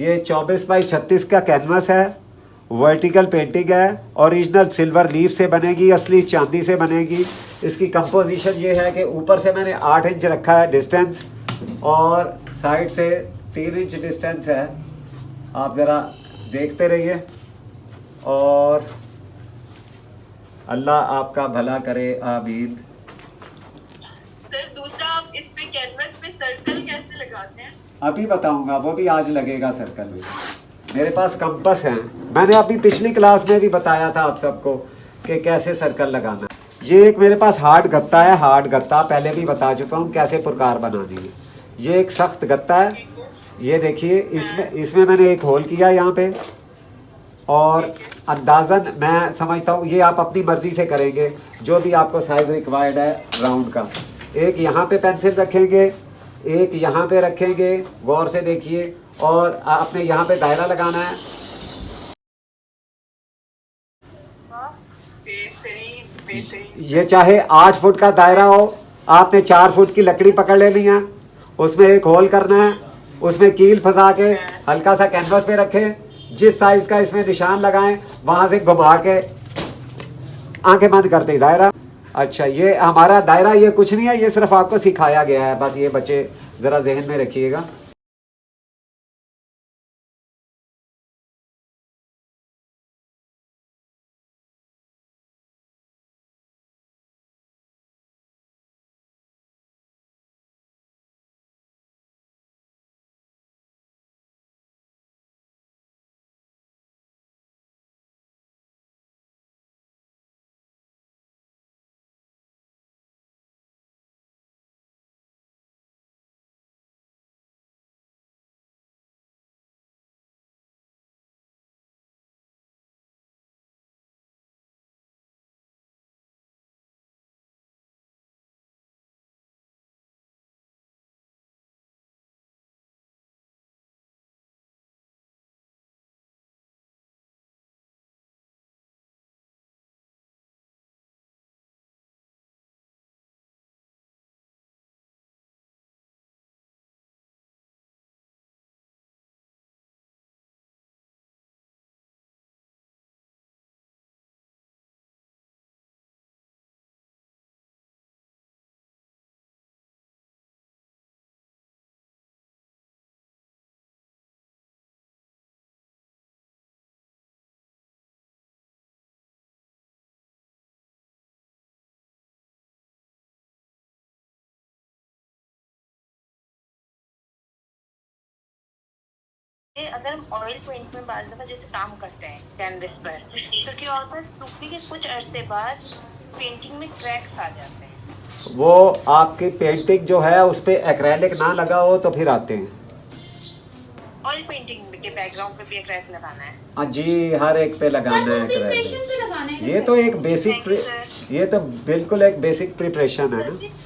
ये 24x36 का canvas है, वर्टिकल पेंटिंग है, ओरिजिनल सिल्वर लीफ से बनेगी, असली चांदी से बनेगी। इसकी कंपोजिशन ये है कि ऊपर से मैंने 8 इंच रखा है डिस्टेंस और साइड से 3 इंच डिस्टेंस है। आप ज़रा देखते रहिए और अल्लाह आपका भला करे, आमीन। सर दूसरा, आप इस पे कैनवस पे सर्कल कैसे लगाते हैं? अभी बताऊंगा, वो भी आज लगेगा सर्कल में। मेरे पास कंपस है, मैंने अभी पिछली क्लास में भी बताया था आप सबको कि कैसे सर्कल लगाना है। ये एक मेरे पास हार्ड गत्ता है, हार्ड गत्ता पहले भी बता चुका हूँ कैसे प्रकार बनानी है। ये एक सख्त गत्ता है, ये देखिए इसमें मैंने एक होल किया यहाँ पे और अंदाज़न मैं समझता हूँ ये आप अपनी मर्ज़ी से करेंगे, जो भी आपको साइज़ रिक्वायर्ड है राउंड का। एक यहाँ पे पेंसिल रखेंगे, एक यहाँ पे रखेंगे, गौर से देखिए, और आपने यहाँ पे दायरा लगाना है। ये चाहे 8 फुट का दायरा हो, आपने 4 फुट की लकड़ी पकड़ लेनी है, उसमें एक होल करना है, उसमें कील फंसा के हल्का सा कैनवस पे रखें, जिस साइज़ का इसमें निशान लगाएं वहाँ से घुमा के आंखें बंद करते दायरा। अच्छा, ये हमारा दायरा ये कुछ नहीं है, ये सिर्फ आपको सिखाया गया है, बस ये बच्चे ज़रा जहन में रखिएगा। अगर हम ऑयल पेंट में बार दफा जैसे काम करते हैं कैनवस पर, तो क्या होता है सूखने के कुछ अरसे बाद पेंटिंग में क्रैक्स आ जाते हैं। वो आपकी पेंटिंग जो है उस पर एक्रेलिक ना लगा हो तो फिर आते हैं। ऑयल पेंटिंग के बैकग्राउंड पे भी एक्रेलिक लगाना है? हाँ जी, हर एक पे लगाना है एक्रेलिक। ये तो एक बेसिक, ये तो बिल्कुल एक बेसिक प्रिपरेशन है ना।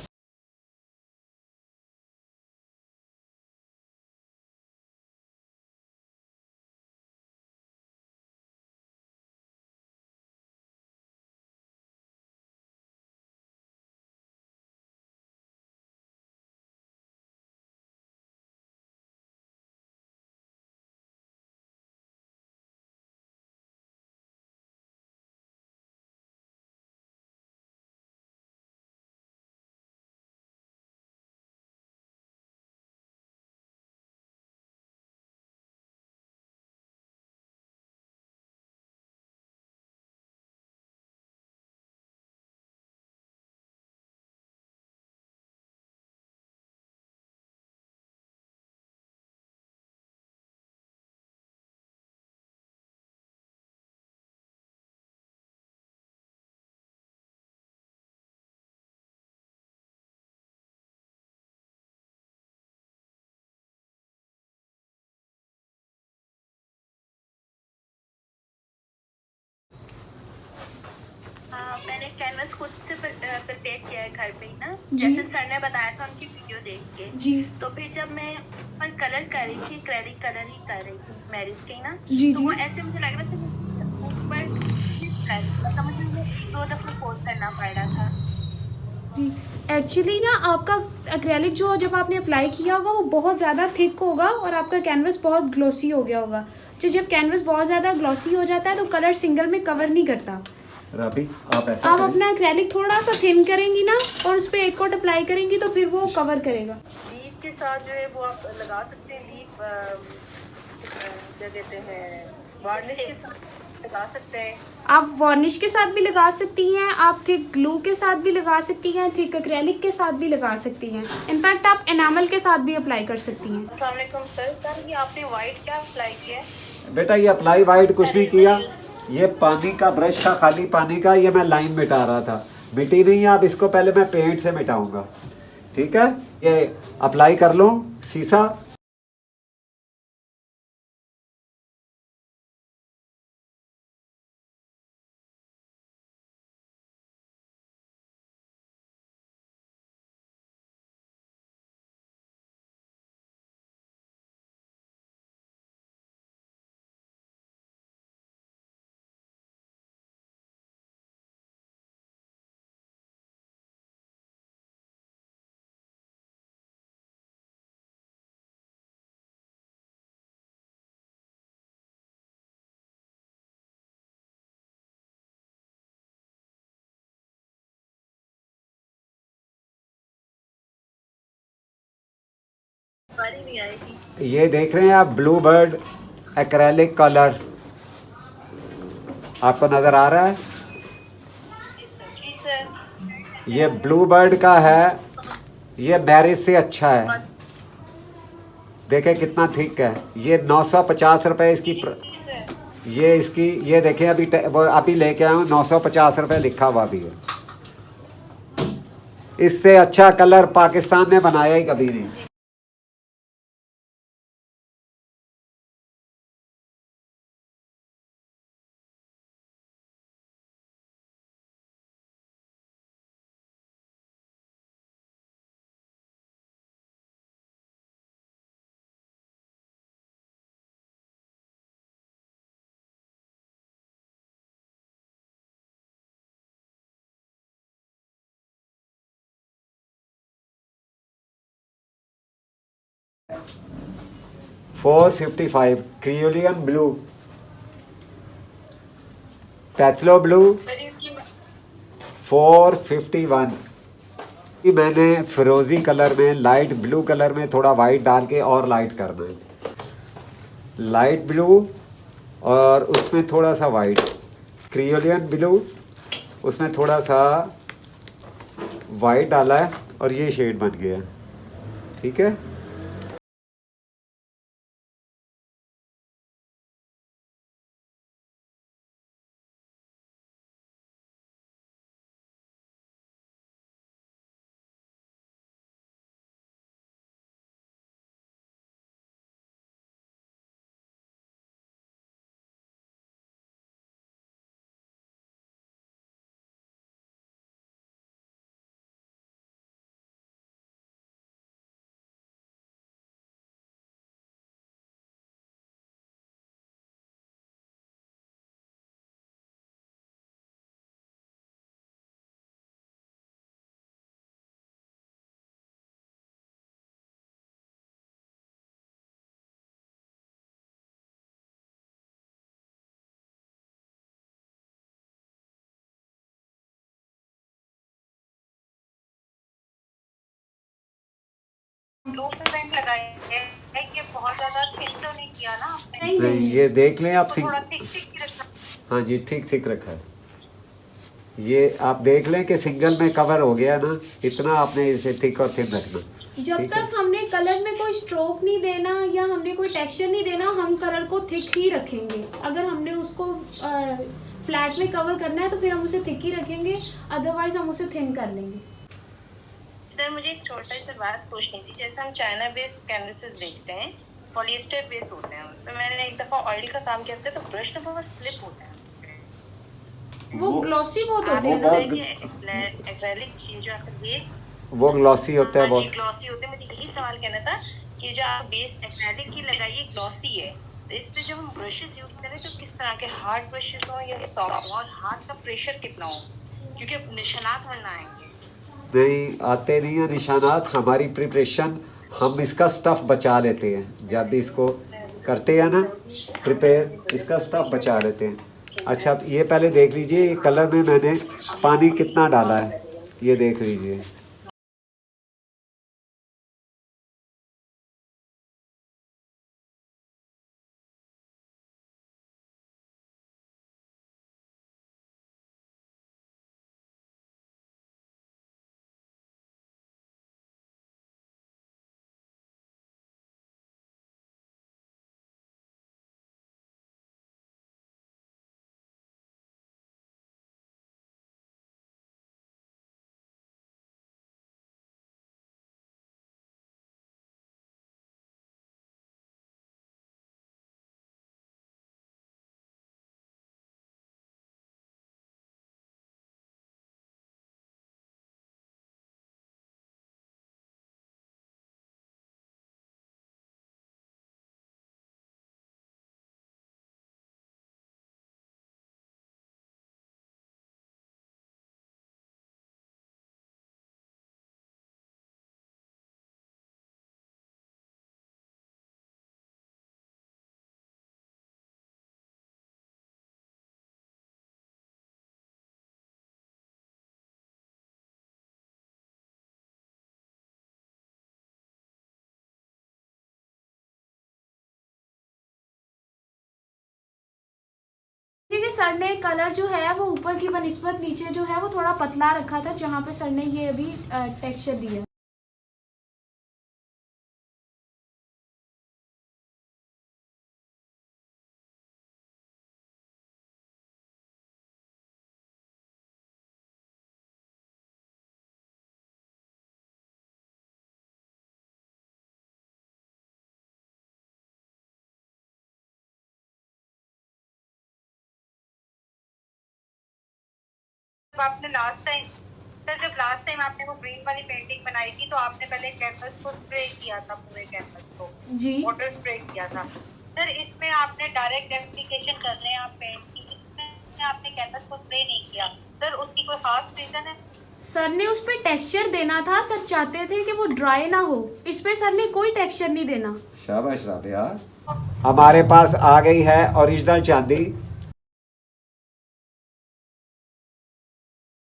मैंने कैनवस खुद से प्रिपेयर किया है घर पे ही ना, जैसे सर ने बताया था उनकी वीडियो देख के जी। तो फिर जब मैं पर कलर कर रही थी, एक्रेलिक कलर ही कर रही थी मैरिज के ना जी, तो वो ऐसे मुझे लग रहा था ऊपर मतलब मुझे 2 दफा कोर्स करना पड़ रहा था। जी एक्चुअली ना आपका एक्रेलिक जो जब आपने अप्लाई किया होगा वो बहुत ज़्यादा थिक होगा और आपका कैनवस बहुत ग्लॉसी हो गया होगा। तो जब कैनवस बहुत ज़्यादा ग्लॉसी हो जाता है तो कलर सिंगल में कवर नहीं करता। रबी आप ऐसा आप करें। अपना एक्रेलिक थोड़ा सा थिन करेंगी ना और उस पर एक कोट अप्लाई करेंगी तो फिर वो कवर करेगा। लीफ के साथ जो है वो आप लगा सकते हैं, लीफ क्या कहते हैं, वार्निश के साथ लगा सकते हैं। आप वार्निश के साथ भी लगा सकती हैं, आप थिक ग्लू के साथ भी लगा सकती हैं, थिक एक्रेलिक के साथ भी लगा सकती हैं। इनफैक्ट आप एनामल के साथ भी अप्लाई कर सकती हैं। अस्सलाम वालेकुम सर, ये आपने वाइट क्या अप्लाई किया है? बेटा ये अप्लाई वाइट कुछ नहीं किया, ये पानी का ब्रश था, खाली पानी का, ये मैं लाइन मिटा रहा था। मिटी नहीं है, अब इसको पहले मैं पेंट से मिटाऊंगा। ठीक है, ये अप्लाई कर लो सीसा। बारी नहीं आएगी। ये देख रहे हैं आप ब्लू बर्ड एक्रेलिक कलर, आपको नजर आ रहा है? जी सर। ये ब्लू बर्ड का है, ये मैरिज से अच्छा है। देखें कितना थिक है। ये 950 रुपये इसकी जी सर। ये इसकी, ये देखें अभी वो अभी लेके आया हूँ, 950 रुपये लिखा हुआ भी है। इससे अच्छा कलर पाकिस्तान ने बनाया ही कभी नहीं। $455 क्रियोलियन ब्लू, पैथलो ब्लू मेरी इसकी 451। मैंने फिरोजी कलर में, लाइट ब्लू कलर में थोड़ा वाइट डाल के और लाइट करना है। लाइट ब्लू और उसमें थोड़ा सा वाइट, क्रियोलियन ब्लू, उसमें थोड़ा सा वाइट डाला है और ये शेड बन गया। ठीक है, ब्लू पे पेंट लगाए है, ये बहुत ज्यादा थिक तो नहीं किया ना आपने? नहीं ये देख लें आप, थोड़ा थिक थिक रखा। हाँ जी ठीक ठीक रखा है। ये आप देख लें कि सिंगल में कवर हो गया ना, इतना आपने इसे थिक और थिन रखना। जब ठीक है? तक हमने कलर में कोई स्ट्रोक नहीं देना या हमने कोई टेक्सचर नहीं देना, हम कलर को थिक ही रखेंगे। अगर हमने उसको फ्लैट में कवर करना है तो फिर हम उसे थिक ही रखेंगे, अदरवाइज हम उसे थिन कर लेंगे। सर मुझे एक छोटा सा बात पूछनी थी, जैसे हम चाइना बेस्ड कैनवसेस देखते हैं, पॉलिएस्टर बेस होते हैं, उस पर मैंने एक दफा ऑयल का काम किया था तो ब्रश ना बहुत स्लिप होता है, वो ग्लॉसी बहुत होते आपने हैं। बताया कि एक्रेलिक जो आपका बेस वो ग्लॉसी होता है बहुत। ग्लॉसी होते हैं। मुझे यही सवाल कहना था कि जो आप बेस एक्रेलिक की लगाइए ग्लॉसी है, तो इस पे जब हम ब्रशेस यूज करें तो किस तरह के, हार्ड ब्रशेस हो या सॉफ्ट, और हाथ का प्रेशर कितना हो, क्योंकि निशानात वरना आएंगे। नहीं आते नहीं है निशानात, हमारी प्रिपरेशन, हम इसका स्टफ़ बचा लेते हैं जब भी इसको करते हैं ना प्रिपेयर, इसका स्टफ़ बचा लेते हैं। अच्छा ये पहले देख लीजिए ये कलर में मैंने पानी कितना डाला है, ये देख लीजिए। देखिए सर ने कलर जो है वो ऊपर की बनिस्बत नीचे जो है वो थोड़ा पतला रखा था, जहाँ पे सर ने ये अभी टेक्सचर दिया। आपने लास्ट टाइम सर जब लास्ट टाइम आपने वो ग्रीन वाली पेंटिंग बनाई थी तो आपने पहले कैनवस को स्प्रे किया था, पूरे कैनवस को जी वाटर स्प्रे किया था। सर इसमें आपने डायरेक्ट एप्लीकेशन कर रहे हैं आप पेंट की, इसमें आपने कैनवस को स्प्रे नहीं किया, सर उसकी कोई खास रीजन है? सर ने उस पे टेक्सचर देना था, सर चाहते थे कि वो ड्राई ना हो, इस पे सर ने कोई टेक्सचर नहीं देना। शाबाश राबिया, हमारे पास आ गई है ओरिजिनल चांदी।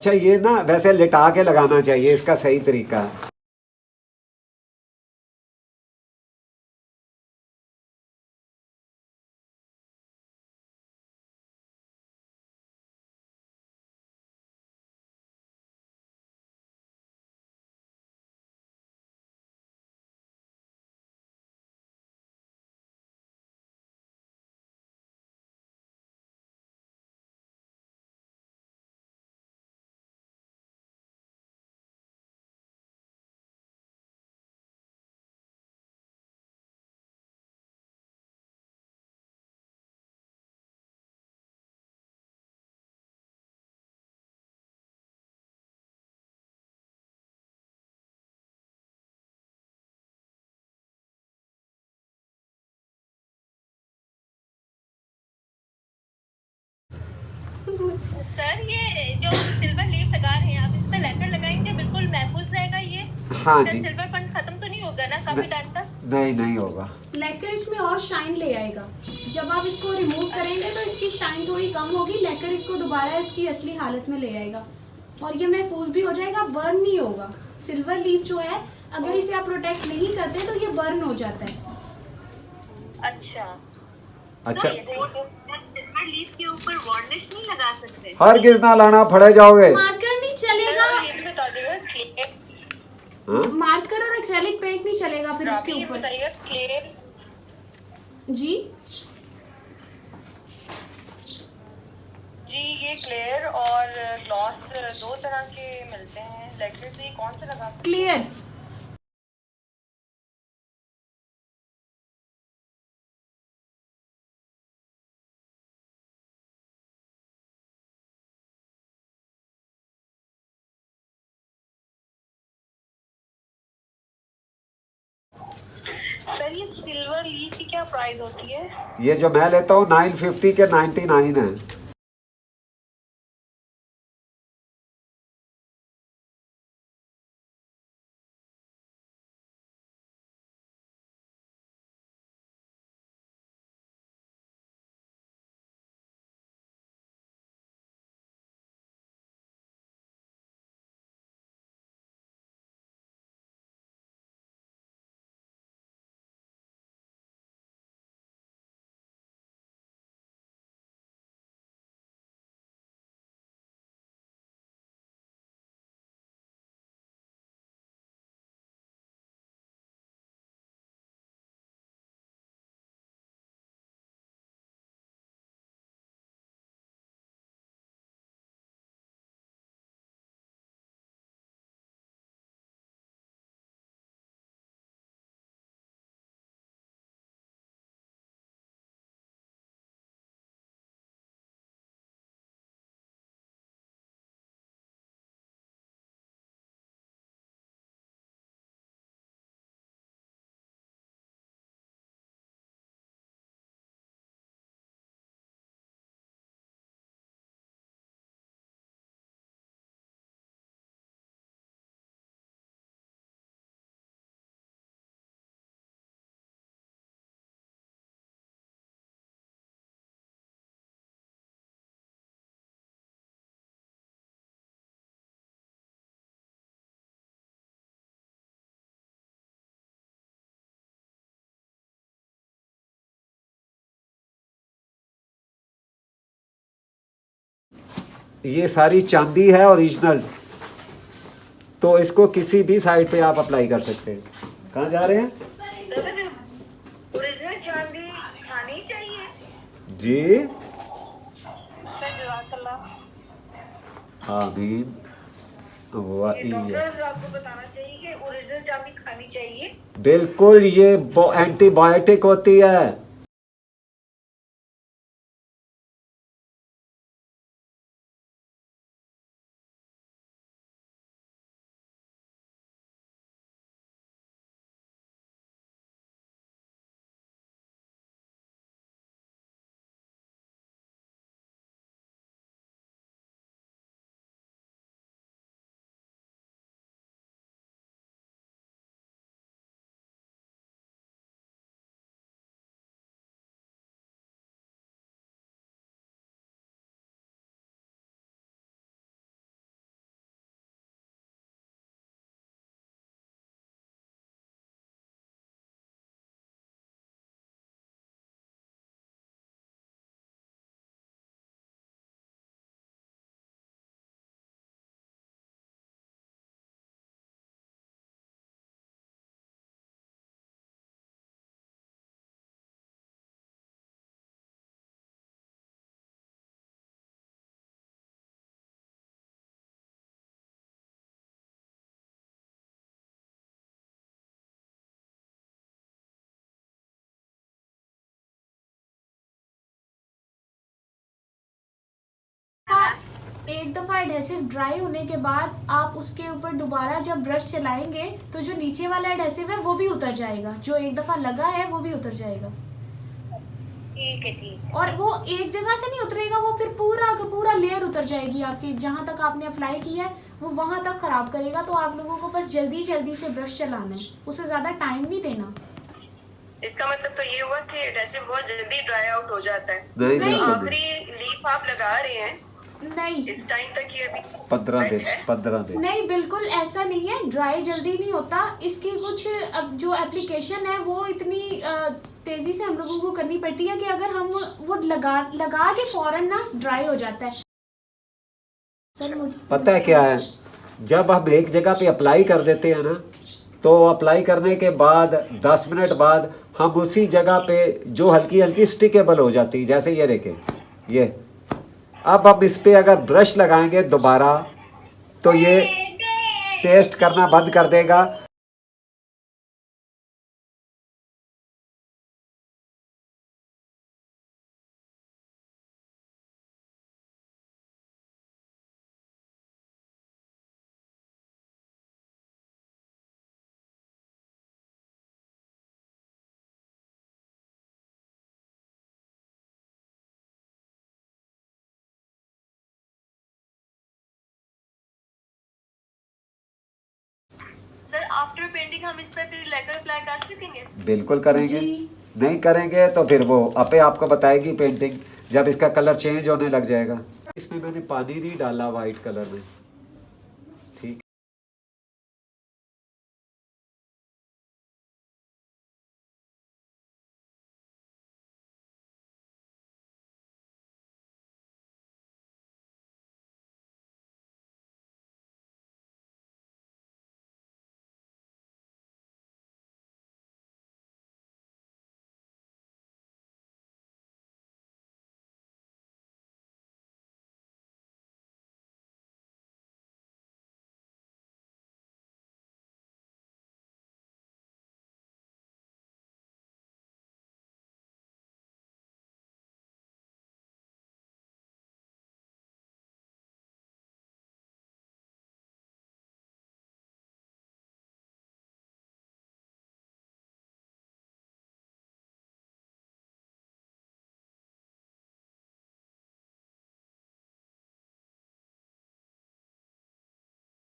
अच्छा ये ना वैसे लिटा के लगाना चाहिए, इसका सही तरीका है। सर ये जो सिल्वर लीफ लगा रहे हैं आप, इस पे लेकर लगाएंगे बिल्कुल महफूज रहेगा ये? हाँ सर जी, सिल्वर फंड खत्म तो नहीं होगा ना काफी टाइम तक? नहीं होगा। लेकर इसमें और शाइन ले आएगा, जब आप इसको रिमूव करेंगे तो इसकी शाइन थोड़ी कम होगी, लेकर इसको दोबारा इसकी असली हालत में ले आएगा और ये महफूज भी हो जाएगा, बर्न नहीं होगा। सिल्वर लीफ जो है अगर इसे आप प्रोटेक्ट नहीं करते तो ये बर्न हो जाता है। अच्छा अच्छा सिल्वर लीफ के ऊपर वार्निश नहीं लगा सकते? हर किस ना लाना फड़े जाओगे। मार्कर नहीं चलेगा, ये भी बता दिएगा क्ले, हाँ? मार्कर और एक्रेलिक पेंट नहीं चलेगा फिर उसके ये ऊपर। बताइएगा क्ले जी जी ये क्लियर और ग्लॉस दो तरह के मिलते हैं, लेकर से कौन से लगा सकते क्लियर। सर ये सिल्वर लीफ की क्या प्राइस होती है? ये जो मैं लेता हूँ 950 के 99 है। ये सारी चांदी है ओरिजिनल, तो इसको किसी भी साइड पे आप अप्लाई कर सकते हैं। कहाँ जा रहे हैं? तो वैसे ओरिजिनल चांदी खानी चाहिए? जी सर जज़ाकल्लाह। आमीन। ये डॉक्टर्स आपको बताना चाहिए कि ओरिजिनल चांदी खानी चाहिए। बिल्कुल, ये एंटीबायोटिक होती है। एक दफ़ा एडहेसिव ड्राई होने के बाद आप उसके ऊपर दोबारा जब ब्रश चलाएंगे तो जो नीचे वाला एडहेसिव है वो भी उतर जाएगा, जो एक दफ़ा लगा है वो भी उतर जाएगा। ठीक है, ठीक। और वो एक जगह से नहीं उतरेगा, वो फिर पूरा का पूरा लेयर उतर जाएगी आपकी, जहाँ तक आपने अप्लाई किया है वो वहाँ तक खराब करेगा। तो आप लोगों को बस जल्दी जल्दी से ब्रश चलाना है, उसे ज़्यादा टाइम नहीं देना। इसका मतलब तो ये हुआ कि एडहेसिव बहुत जल्दी ड्राई आउट हो जाता है। नहीं, नहीं। बिल्कुल आखिरी लीफ आप लगा रहे हैं, नहीं इस टाइम तक ये अभी 15 दिन। नहीं, बिल्कुल ऐसा नहीं है, ड्राई जल्दी नहीं होता। इसकी कुछ अब जो एप्लीकेशन है वो इतनी तेजी से हम लोगों को करनी पड़ती है कि अगर हम वो लगा के फौरन ना ड्राई हो जाता है। पता है क्या है, जब हम एक जगह पे अप्लाई कर देते हैं ना, तो अप्लाई करने के बाद 10 मिनट बाद हम उसी जगह पे जो हल्की हल्की स्टिकेबल हो जाती है, जैसे ये देखें, ये अब हम इस पे अगर ब्रश लगाएंगे दोबारा तो ये पेस्ट करना बंद कर देगा। सर आफ्टर पेंटिंग हम इस पर फिर लेकर अप्लाई कर सकेंगे? बिल्कुल करेंगे। जी। नहीं करेंगे तो फिर वो आपे आपको बताएगी पेंटिंग, जब इसका कलर चेंज होने लग जाएगा। इसमें मैंने पानी नहीं डाला वाइट कलर में, ठीक।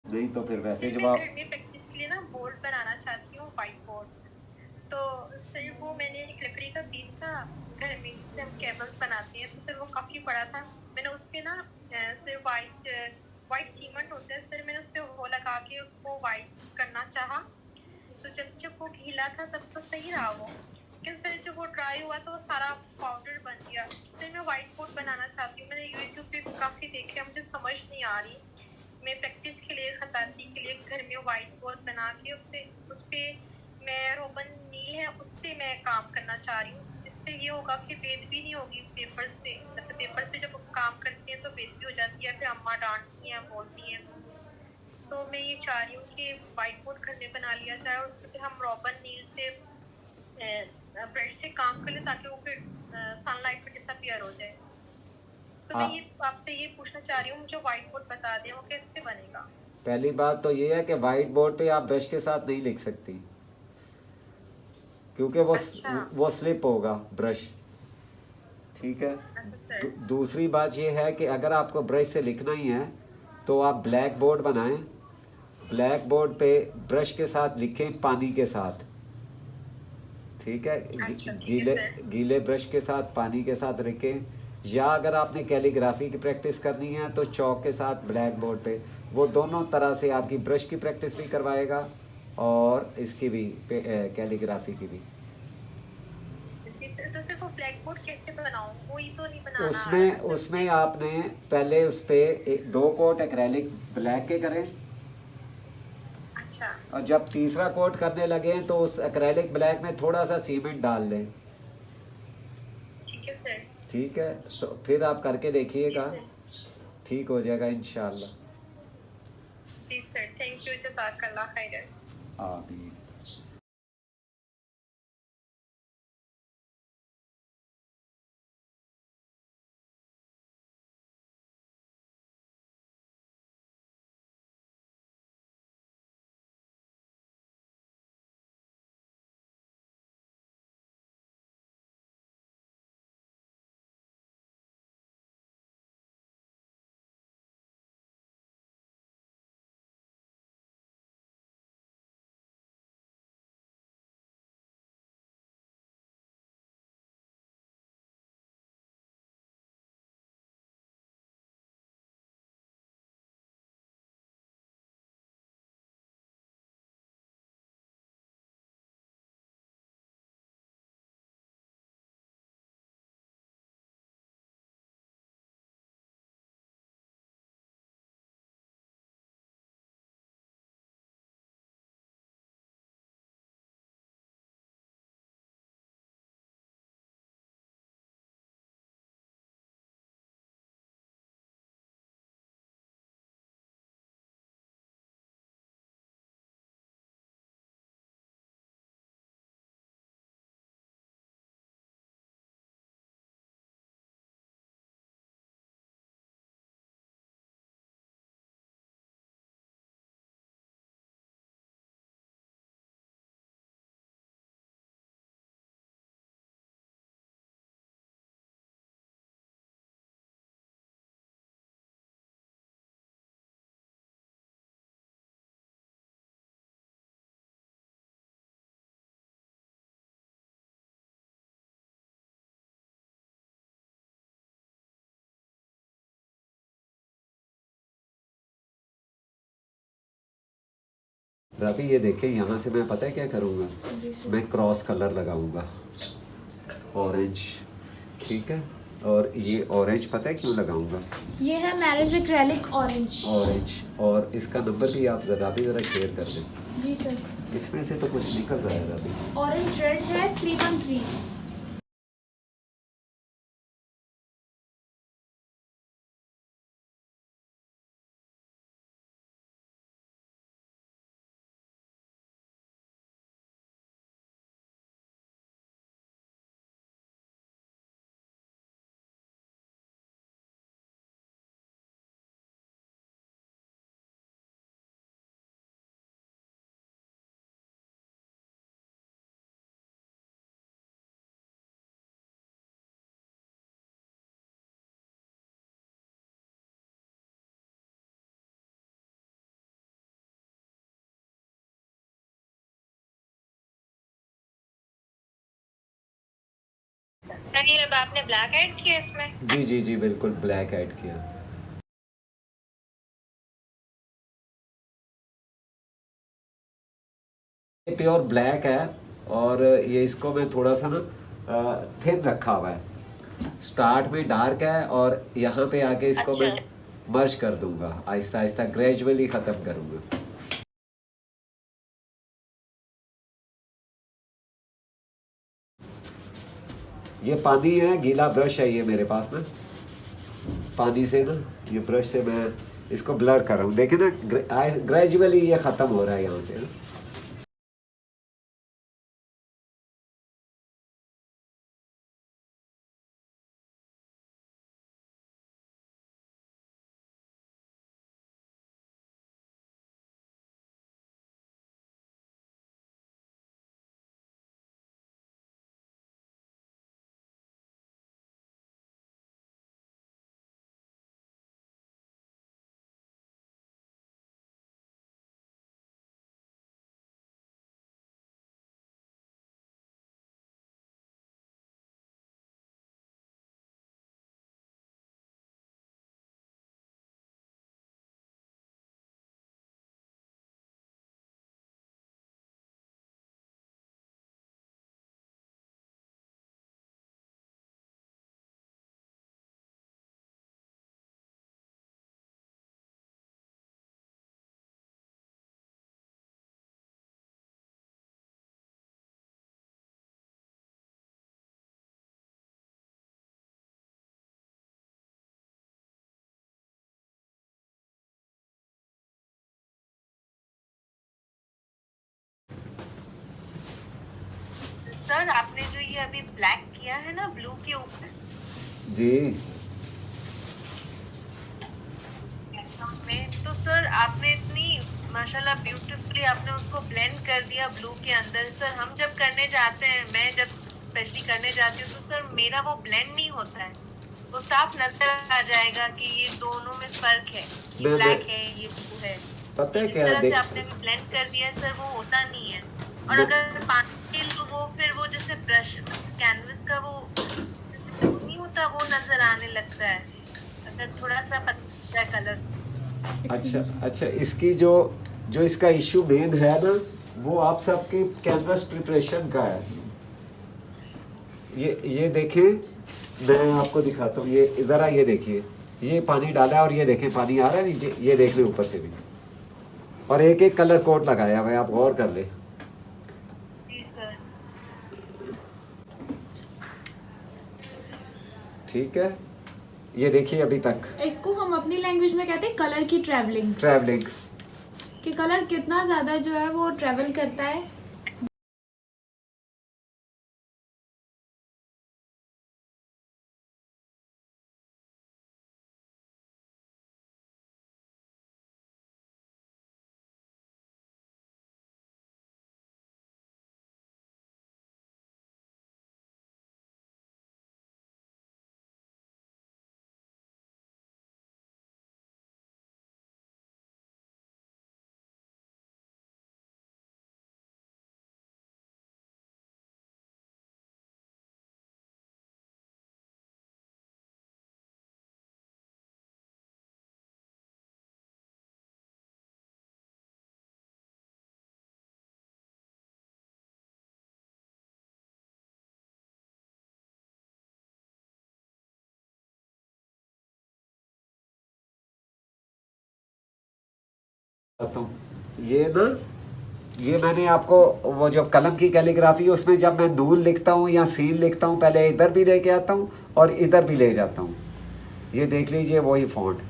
नहीं तो फिर वैसे जवाब। प्रैक्टिस के लिए ना बोर्ड बनाना चाहती हूँ, व्हाइट बोर्ड। तो सर वो मैंने एक लकड़ी का पीस था घर में, जिससे हम केबल्स बनाते हैं, तो सर वो काफ़ी बड़ा था। मैंने उस पर ना सर वाइट सीमेंट होता है सर, मैंने उस पर वो लगा के उसको वाइट करना चाहा। तो जब वो गीला था तब तो सही रहा वो, लेकिन सर जब वो ड्राई हुआ तो वो सारा पाउडर बन गया। फिर मैं व्हाइट बोर्ड बनाना चाहती हूँ। मैंने यूट्यूब पे काफ़ी देखे, मुझे समझ नहीं आ रही। मैं प्रैक्टिस के लिए, खताती के लिए घर में व्हाइट बोर्ड बना के उससे उस पर मैं रोबन नील है उससे मैं काम करना चाह रही हूँ। इससे ये होगा कि बेइज्जती नहीं होगी पेपर से, मतलब पेपर से जब काम करते हैं तो बेइज्जती हो जाती है, फिर अम्मा डांटती हैं, बोलती हैं। तो मैं ये चाह रही हूँ कि व्हाइट बोर्ड घर में बना लिया जाए और उस पर हम रोबन नील से ब्रश से काम कर ले ताकि वो फिर सनलाइट में डिसअपीयर हो जाए। तो मैं ये आपसे ये पूछना चाह रही हूँ, मुझे व्हाइट बोर्ड बता दें वो कैसे बनेगा। पहली बात तो ये है कि वाइट बोर्ड पे आप ब्रश के साथ नहीं लिख सकती, क्योंकि अच्छा। वो स्लिप होगा ब्रश। ठीक है। अच्छा सर। दूसरी बात ये है कि अगर आपको ब्रश से लिखना ही है तो आप ब्लैक बोर्ड बनाएं, ब्लैक बोर्ड पे ब्रश के साथ लिखें, पानी के साथ। ठीक है। अच्छा ठीक है गीले सर। गीले ब्रश के साथ, पानी के साथ लिखें। या अगर आपने कैलीग्राफी की प्रैक्टिस करनी है तो चौक के साथ ब्लैक बोर्ड पे। वो दोनों तरह से आपकी ब्रश की प्रैक्टिस भी करवाएगा और इसकी भी, कैलीग्राफी की भी। जी सर, तो सिर्फ वो ब्लैक बोर्ड कैसे बनाऊँ, वही तो नहीं बनाना आ उसमें रहा। उसमें आपने पहले उस पर 2 कोट एक्रेलिक ब्लैक के करें, अच्छा और जब तीसरा कोट करने लगे तो उस एक्रेलिक ब्लैक में थोड़ा सा सीमेंट डाल लें। ठीक है सर। ठीक है। तो फिर आप करके जी देखिएगा, सर। ठीक हो जाएगा इंशाल्लाह। जी सर, थैंक यू, जज़ाकल्लाह खैर। आमीन। रवि ये देखिए, यहाँ से मैं पता है क्या करूँगा, मैं क्रॉस कलर लगाऊंगा, ऑरेंज। ठीक है। और ये ऑरेंज पता है क्यों लगाऊंगा? ये है मैरिज एक्रेलिक ऑरेंज। ऑरेंज। और इसका नंबर भी आप ज़रा शेयर कर दें। जी सर। इसमें से तो कुछ निकल रहा है रवि। ऑरेंज रेड है 313। नहीं, अब आपने ब्लैक ऐड किया इसमें? जी जी जी बिल्कुल, ब्लैक ऐड किया। ये प्योर ब्लैक है। और ये इसको मैं थोड़ा सा ना थिन रखा हुआ है। स्टार्ट में डार्क है और यहाँ पे आके इसको मैं मर्ज कर दूंगा, आहिस्ता आहिस्ता ग्रेजुअली ख़त्म करूँगा। ये पानी है, गीला ब्रश है ये मेरे पास ना, पानी से ना ये ब्रश से मैं इसको ब्लर कर रहा हूँ। देखे ना ग्रेजुअली ये ख़त्म हो रहा है यहाँ से ना। सर आपने जो ये अभी ब्लैक किया है ना ब्लू के ऊपर जी में, तो सर आपने इतनी माशाल्लाह ब्यूटीफुली आपने उसको ब्लेंड कर दिया ब्लू के अंदर। सर हम जब करने जाते हैं, मैं जब स्पेशली करने जाती हूँ तो सर मेरा वो ब्लेंड नहीं होता है, वो साफ नजर आ जाएगा कि ये दोनों में फर्क है, ये ब्लैक है ये ब्लू है। पता है जिस क्या तरह देख, से आपने ब्लेंड कर दिया सर वो होता नहीं है। और अगर पानी तो वो फिर वो जैसे ब्रश कैनवस का वो जैसे नहीं होता वो नजर आने लगता है अगर थोड़ा सा पतला कलर। अच्छा अच्छा, इसकी जो जो इसका इशू मेन है ना, वो आप सबके कैनवस प्रिपरेशन का है। ये देखें, मैं आपको दिखाता हूँ, ये ज़रा ये देखिए, ये पानी डाला है और ये देखें पानी आ रहा है नीचे, ये देख लें ऊपर से भी, और एक एक कलर कोड लगाया हुआ है, आप गौर कर लें। जी सर। ठीक है, ये देखिए अभी तक इसको हम अपनी लैंग्वेज में कहते हैं कलर की ट्रैवलिंग, ट्रैवलिंग कि कलर कितना ज़्यादा जो है वो ट्रैवल करता है। ये ना, ये मैंने आपको वो जो कलम की कैलीग्राफी है उसमें जब मैं नून लिखता हूँ या सीन लिखता हूँ, पहले इधर भी लेके आता हूँ और इधर भी ले जाता हूँ। ये देख लीजिए वही फॉन्ट,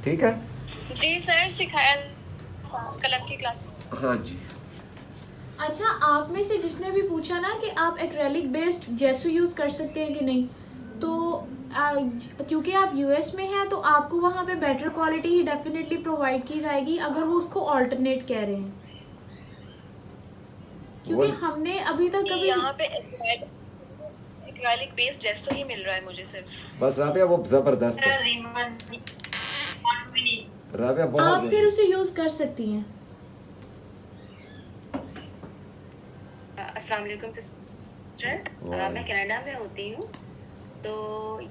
ठीक है जी सर, सिखाया कलम की क्लास में। हाँ जी। अच्छा, आप में से जिसने भी पूछा ना कि आप एक्रेलिक बेस्ड जेसू यूज़ कर सकते हैं कि नहीं, तो क्योंकि आप यूएस में हैं तो आपको वहाँ पे बेटर क्वालिटी ही डेफिनेटली प्रोवाइड की जाएगी अगर वो उसको ऑल्टरनेट कह रहे हैं, क्योंकि हमने अभी तक कभी यहाँ पे एक्रेलिक बेस्ड जेसो ही मिल रहा है मुझे सिर्फ। बस राबिया वो जबरदस्त है, राबिया बहुत आप फिर उसे यूज़ कर सकती हैं। अस्सलाम वालेकुम सिस्टर, मैं कनाडा में होती हूँ, तो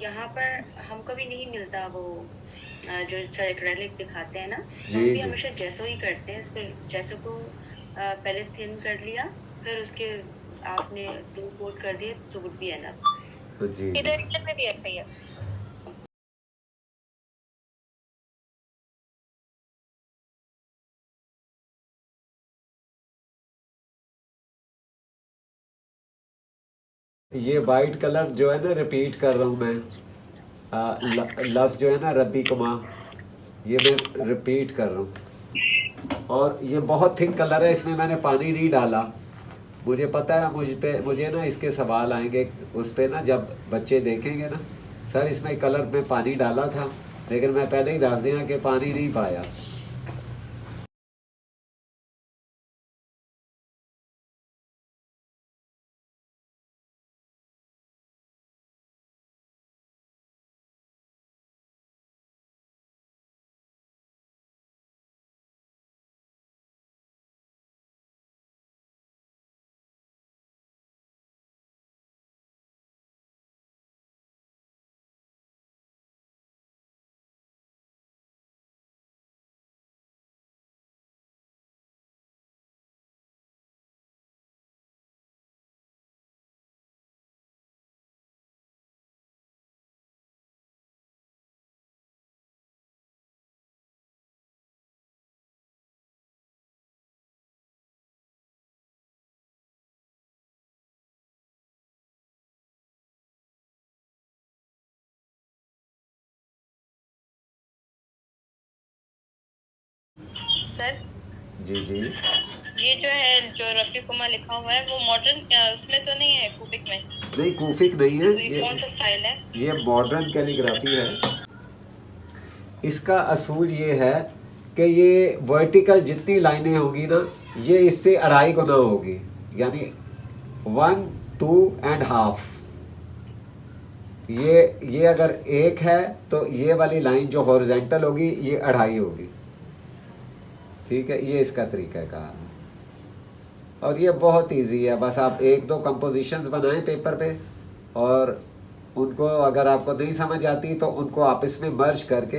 यहाँ पर हमको भी नहीं मिलता वो जो एक्रेलिक दिखाते हैं ना, तो हम भी हमेशा जैसो ही करते हैं। उसको जैसो को पहले थिन कर लिया, फिर उसके आपने 2 कोट कर दिए तो वुड बी एनफ। जी इधर में भी ऐसा ही है। ये वाइट कलर जो है ना, रिपीट कर रहा हूँ मैं, लफ्ज़ जो है ना रब्बी कुमा, ये मैं रिपीट कर रहा हूँ। और ये बहुत थिक कलर है, इसमें मैंने पानी नहीं डाला। मुझे पता है मुझे ना इसके सवाल आएंगे उस पे ना, जब बच्चे देखेंगे ना, सर इसमें कलर में पानी डाला था, लेकिन मैं पहले ही दस दिया कि पानी नहीं पाया। सर जी जी। ये जो है, जो रफी कुमा लिखा हुआ है, वो मॉडर्न उसमें तो नहीं है, कूबिक में? नहीं, कूफिक नहीं है तो ये कौन सा स्टाइल है? ये मॉडर्न कैलीग्राफी है। इसका असूल ये है कि ये वर्टिकल जितनी लाइनें होगी ना, ये इससे 2.5 गुना होगी, यानी 1 2.5। ये अगर 1 है तो ये वाली लाइन जो हॉरिजेंटल होगी ये 2.5 होगी। ठीक है, ये इसका तरीका कार है। और ये बहुत इजी है, बस आप 1 2 कंपोजिशंस बनाएं पेपर पे, और उनको अगर आपको नहीं समझ आती तो उनको आपस में मर्ज करके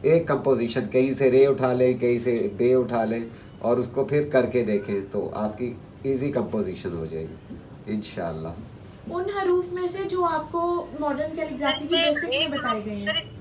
एक कंपोजिशन, कहीं से रे उठा लें, कहीं से बे उठा लें, और उसको फिर करके देखें तो आपकी इजी कंपोजिशन हो जाएगी इंशाल्लाह। उन हरूफ में से जो आपको मॉडर्न कैलीग्राफी की बेसिक में बताए गए हैं।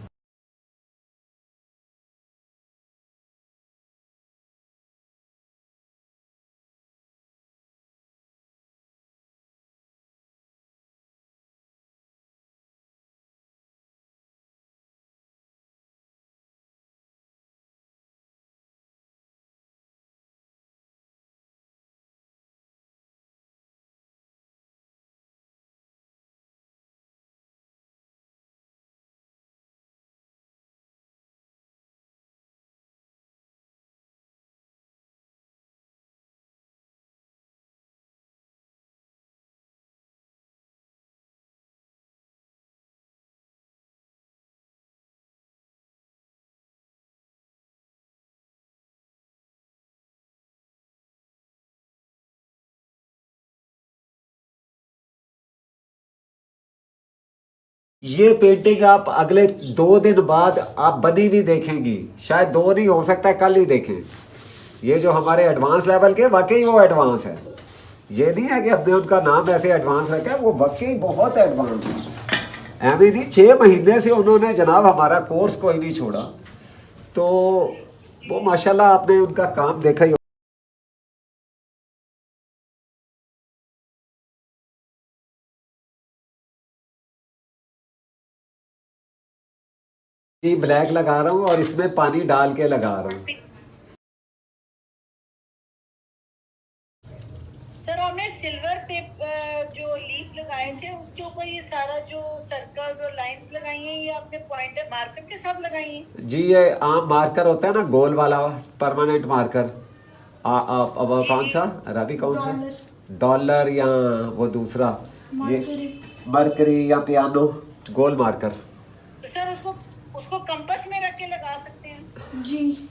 ये पेंटिंग आप अगले 2 दिन बाद आप बनी हुई देखेंगी, शायद 2 नहीं हो सकता है, कल ही देखें। ये जो हमारे एडवांस लेवल के, वाकई वो एडवांस है। ये नहीं है कि हमने उनका नाम ऐसे एडवांस रखा है, वो वाकई बहुत एडवांस है। एम नहीं, 6 महीने से उन्होंने जनाब हमारा कोर्स कोई नहीं छोड़ा। तो वो माशाल्लाह आपने उनका काम देखा ही ब्लैक लगा रहा हूँ और इसमें पानी डाल के लगा रहा हूँ। सर आपने सिल्वर पे जो लीफ लगाए थे उसके ऊपर ये सारा जो सर्कल्स और लाइंस लगाई हैं, ये आपने पॉइंटर मार्कर के साथ लगाई हैं? जी, ये आम मार्कर होता है ना, गोल वाला परमानेंट मार्कर। अब कौन सा रवि, कौन सा डॉलर या वो दूसरा, ये मरकरी या पियानो, गोल मार्कर। तो सर उसको उसको कंपास में रख के लगा सकते हैं? जी।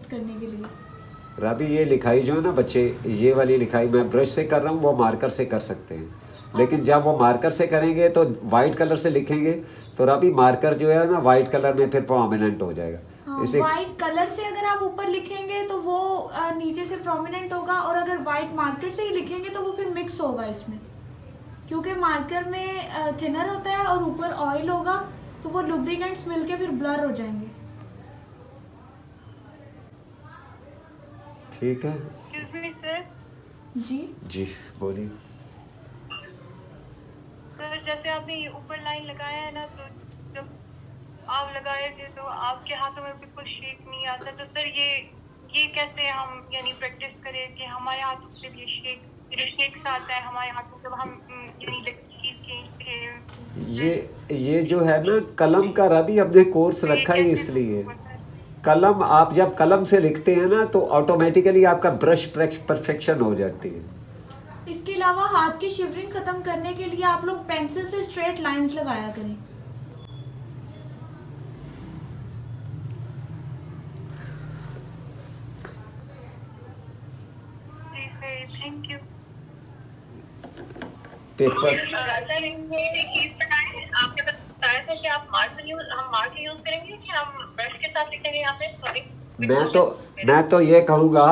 करने के लिए। राबी ये लिखाई जो है ना बच्चे, ये वाली लिखाई मैं ब्रश से कर रहा हूँ, वो मार्कर से कर सकते हैं, लेकिन जब वो मार्कर से करेंगे तो वाइट कलर से लिखेंगे तो राबी मार्कर जो है ना वाइट कलर में फिर प्रोमिनेंट हो जाएगा। इसे वाइट कलर से अगर आप ऊपर लिखेंगे तो वो नीचे से प्रोमिनेंट होगा, और अगर वाइट मार्कर से ही लिखेंगे तो वो फिर मिक्स होगा इसमें, क्योंकि मार्कर में थिनर होता है और ऊपर ऑयल होगा, तो वो लुब्रिकेंट्स मिलके फिर ब्लर हो जाएंगे। ठीक है एक्सक्यूज मी सर। जी जी बोलिए। सर जैसे आपने ये ऊपर लाइन लगाया है ना, तो जब आप लगाए थे तो आपके हाथों में बिल्कुल शेक नहीं आता, तो सर ये कैसे हम यानी प्रैक्टिस करें कि हमारे हाथों से भी शेक आता है हमारे हाथों, जब हम यानी लकीर खींचते हैं। ये जो है ना कलम का राबी हमने कोर्स रखा है, इसलिए कलम, आप जब कलम से लिखते हैं ना तो ऑटोमेटिकली आपका ब्रश परफेक्शन हो जाती है। इसके अलावा हाथ की शिवरिंग खत्म करने के लिए आप लोग पेंसिल से स्ट्रेट लाइंस लगाया करें। Thank you. पेपर आपने बताया था कि आप हम मार्कर यूज करेंगे कि हम ब्रश के साथ लिखेंगे यहाँ पे? सॉरी, मैं तो ये कहूँगा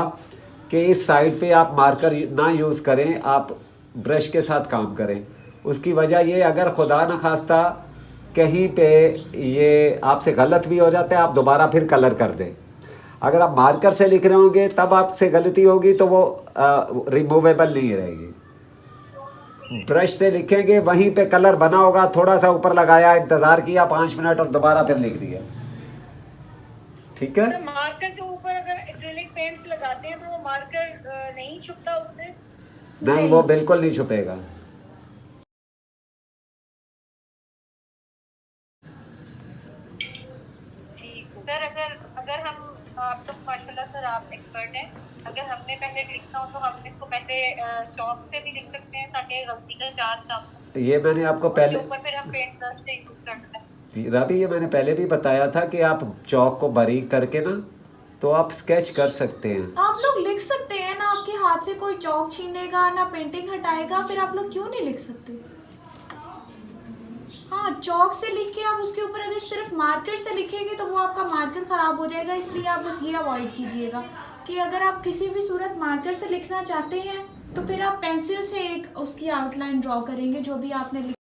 कि इस साइड पे आप मार्कर ना यूज़ करें, आप ब्रश के साथ काम करें। उसकी वजह ये, अगर खुदा न खास्ता कहीं पे ये आपसे गलत भी हो जाता है, आप दोबारा फिर कलर कर दें। अगर आप मार्कर से लिख रहे होंगे तब आपसे गलती होगी तो वो रिमूवेबल नहीं रहेगी। ब्रश से लिखेंगे, वहीं पे कलर बना होगा, थोड़ा सा ऊपर लगाया, इंतज़ार किया 5 मिनट और दोबारा फिर लिख दिया। ठीक है। तो मार्कर के ऊपर अगर एक्रिलिक पेंट्स लगाते हैं तो वो मार्कर नहीं छुपता उससे? नहीं, वो बिल्कुल नहीं छुपेगा। सर अगर हम, आप तो माशाल्लाह सर आप एक्सपर्ट हैं, अगर हमने पहले लिखना हो तो हम इसको पहले चॉक से भी लिख सकते हैं ताकि गलती का चांस कम हो। ये मैंने आपको पहले, ऊपर फिर हम पेंट ब्रश से यूज करते हैं। राबी ये मैंने पहले भी बताया था कि आप चौक को बारीक करके ना तो आप स्केच कर सकते हैं। आप लोग लिख सकते हैं ना, आपके हाथ से कोई चौक छीनेगा ना पेंटिंग हटाएगा, फिर आप लोग क्यों नहीं लिख सकते? हाँ, चौक से लिख के आप उसके ऊपर अगर सिर्फ मार्कर से लिखेंगे तो वो आपका मार्कर खराब हो जाएगा, इसलिए आप बस ये अवॉइड कीजिएगा कि अगर आप किसी भी सूरत मार्कर से लिखना चाहते हैं तो फिर आप पेंसिल से एक उसकी आउटलाइन ड्रॉ करेंगे जो भी आपने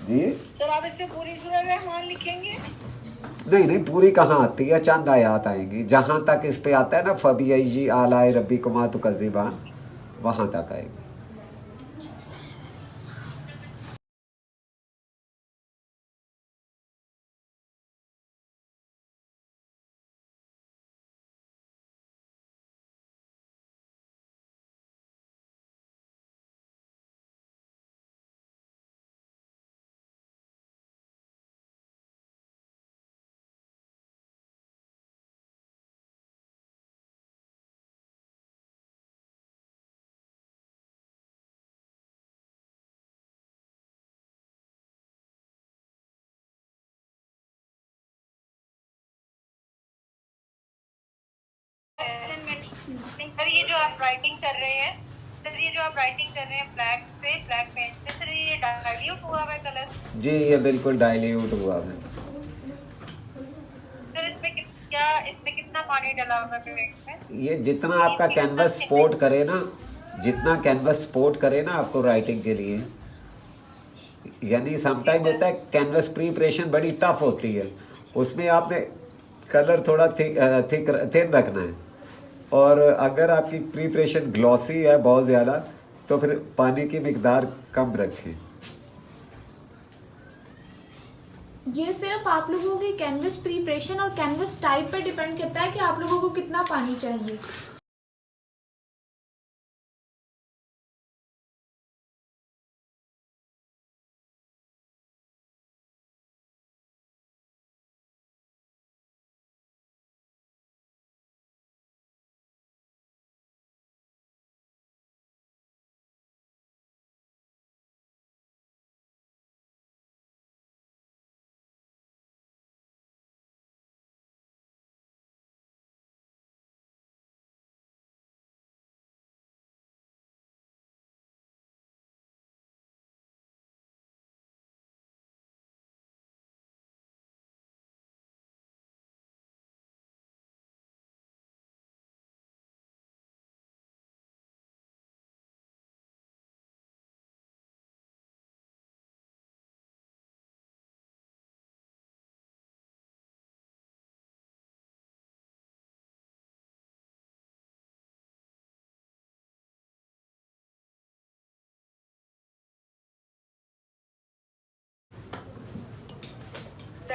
जी सर आप इस पे पूरी सूरह रहमान लिखेंगे? नहीं, पूरी कहाँ आती है, चंद आयात आएंगी। जहाँ तक इस पे आता है ना फबीजी आलाए रब्बी कुमा तुकज़िबान, वहाँ तक आएगी। सर ये जो आप राइटिंग कर रहे हैं, ब्लैक से, ब्लैक पेन से, सर ये डाइल्यूट हुआ है कलर? जी ये बिल्कुल डाइल्यूट हुआ है। सर इसमें कितना पानी डला हुआ है पेंट में? ये जितना आपका कैनवस सपोर्ट करे ना, जितना कैनवस सपोर्ट करे ना आपको राइटिंग के लिए, यानी समटाइम होता है कैनवस प्रिपरेशन बड़ी टफ होती है, उसमें आपने कलर थोड़ा थिन रखना है, और अगर आपकी प्रिपरेशन ग्लॉसी है बहुत ज़्यादा तो फिर पानी की मिकदार कम रखें। ये सिर्फ आप लोगों की कैनवस प्रिपरेशन और कैनवस टाइप पर डिपेंड करता है कि आप लोगों को कितना पानी चाहिए।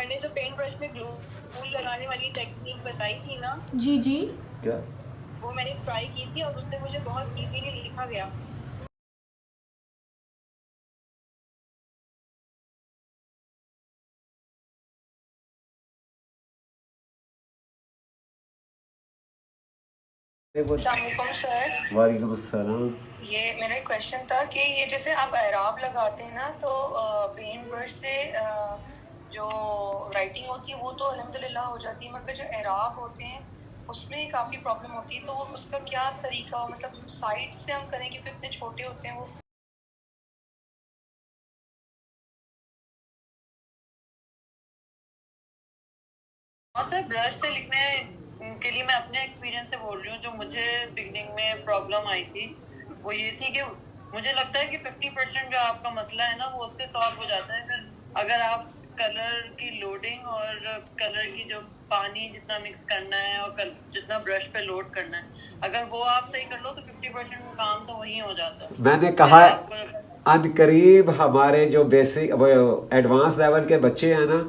सर ने जो पेंट ब्रश में ग्लू लगाने वाली टेक्निक बताई थी ना, जी जी। क्या? वो मैंने ट्राई की थी और उससे मुझे बहुत इजीली लिखा गया। अस्सलामुअलैकुम सर। वालेकुम अस्सलाम। ये मेरा एक क्वेश्चन था कि ये जैसे आप एराब लगाते हैं ना, तो पेंट ब्रश से जो राइटिंग होती है वो तो अल्हम्दुलिल्लाह हो जाती है, मगर जो एराब होते हैं उसमें काफ़ी प्रॉब्लम होती है। तो उसका क्या तरीका हो, मतलब साइड से हम करें क्योंकि इतने छोटे होते हैं वो। हाँ सर, ब्रश से लिखने के लिए मैं अपने एक्सपीरियंस से बोल रही हूँ। जो मुझे बिगनिंग में प्रॉब्लम आई थी वो ये थी कि मुझे लगता है कि 50% जो आपका मसला है ना वो उससे सॉल्व हो जाता है। फिर अगर आप कलर की लोडिंग और कलर की जो पानी जितना मिक्स करना है और जितना ब्रश पे लोड करना है, अगर वो आप सही कर लो तो 50% काम तो वही हो जाता है। मैंने कहा फिर आपको अनकरीब हमारे जो बेसिक वो एडवांस लेवल के बच्चे हैं ना,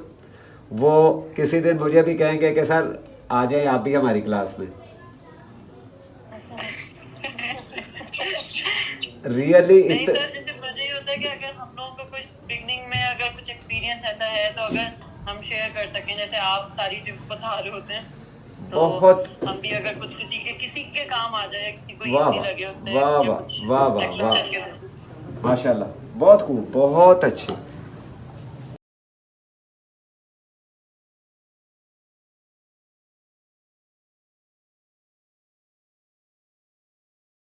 वो किसी दिन मुझे भी कहेंगे कि सर आ जाए आप भी हमारी क्लास में। रियली नहीं सर, जैसे मुझे ये होता है कि अगर हम लोगों को कुछ बिगनिंग में अगर कुछ एक्सपीरियंस ऐसा है तो अगर हम शेयर कर सकें, जैसे आप सारी टिप्स बता रहे होते हैं, तो बहुत हम भी अगर कुछ किसी के काम आ जाए, किसी को वाह इजी वाह लगे उससे वाह या वाह कुछ वाह वाह एक्शन वाह, करके दे। माशाल्लाह, बहुत खूब, बहुत अच्छे।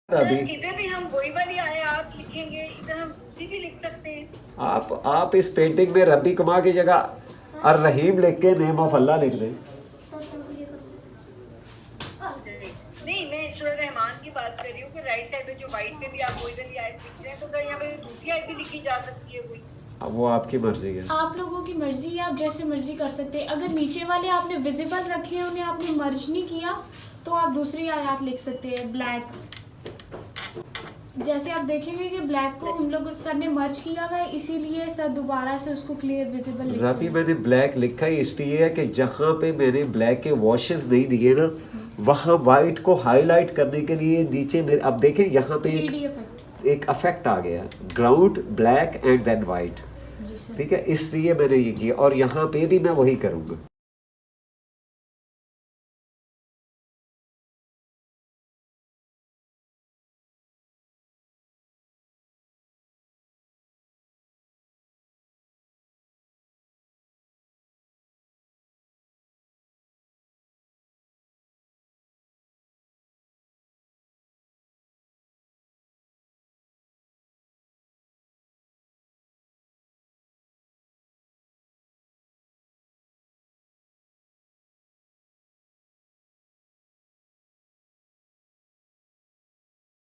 सर अभी इधर भी हम वही वाली आए आप लिखेंगे, इधर हम दूसरी भी लिख सकते हैं। आप इस पेंटिंग में रब्बी कुमा की जगह और रहीम लिख के नेम ऑफ अल्लाह लिख दें। नहीं, मैं सूरह रहमान की बात कर रही हूँ कि राइट साइड पे जो व्हाइट पे भी आप वही वाली आयत लिख रहे हैं, तो अगर यहाँ पे दूसरी आयत भी लिखी जा सकती है कोई। अब वो आपकी मर्जी है। आप लोगों की मर्जी है, आप जैसे मर्जी कर सकते हैं। अगर नीचे वाले आपने विजिबल रखे हैं, उन्हें आपने मर्ज नहीं किया, तो आप दूसरी आयत लिख सकते हैं। ब्लैक, जैसे आप देखेंगे कि ब्लैक को हम लोग सर ने मर्ज किया हुआ है, इसीलिए सर दोबारा से उसको क्लियर विजिबल लिखा रबी है। मैंने ब्लैक लिखा है इसलिए है कि जहाँ पे मैंने ब्लैक के वॉशेस नहीं दिए ना, वहाँ वाइट को हाईलाइट करने के लिए नीचे मेरे अब देखें यहाँ पे 3D इफेक्ट। एक अफेक्ट आ गया, ground black and then white. जी सर। ठीक है, इसलिए मैंने ये किया और यहाँ पे भी मैं वही करूँगा।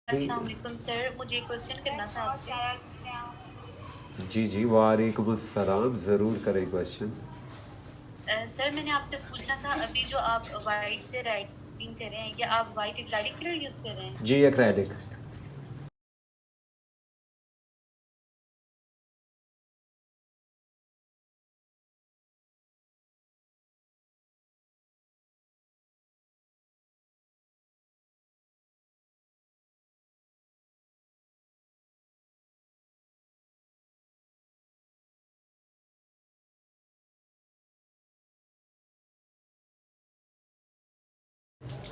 अस्सलाम वालेकुम सर, मुझे क्वेश्चन करना था आपसे। जी जी, वालेकुम अस्सलाम, ज़रूर करें क्वेश्चन। सर मैंने आपसे पूछना था, अभी जो आप वाइट से राइटिंग कर रहे हैं, या आप वाइट एक्राइलिक कलर यूज कर रहे हैं? जी एक्रेलिक।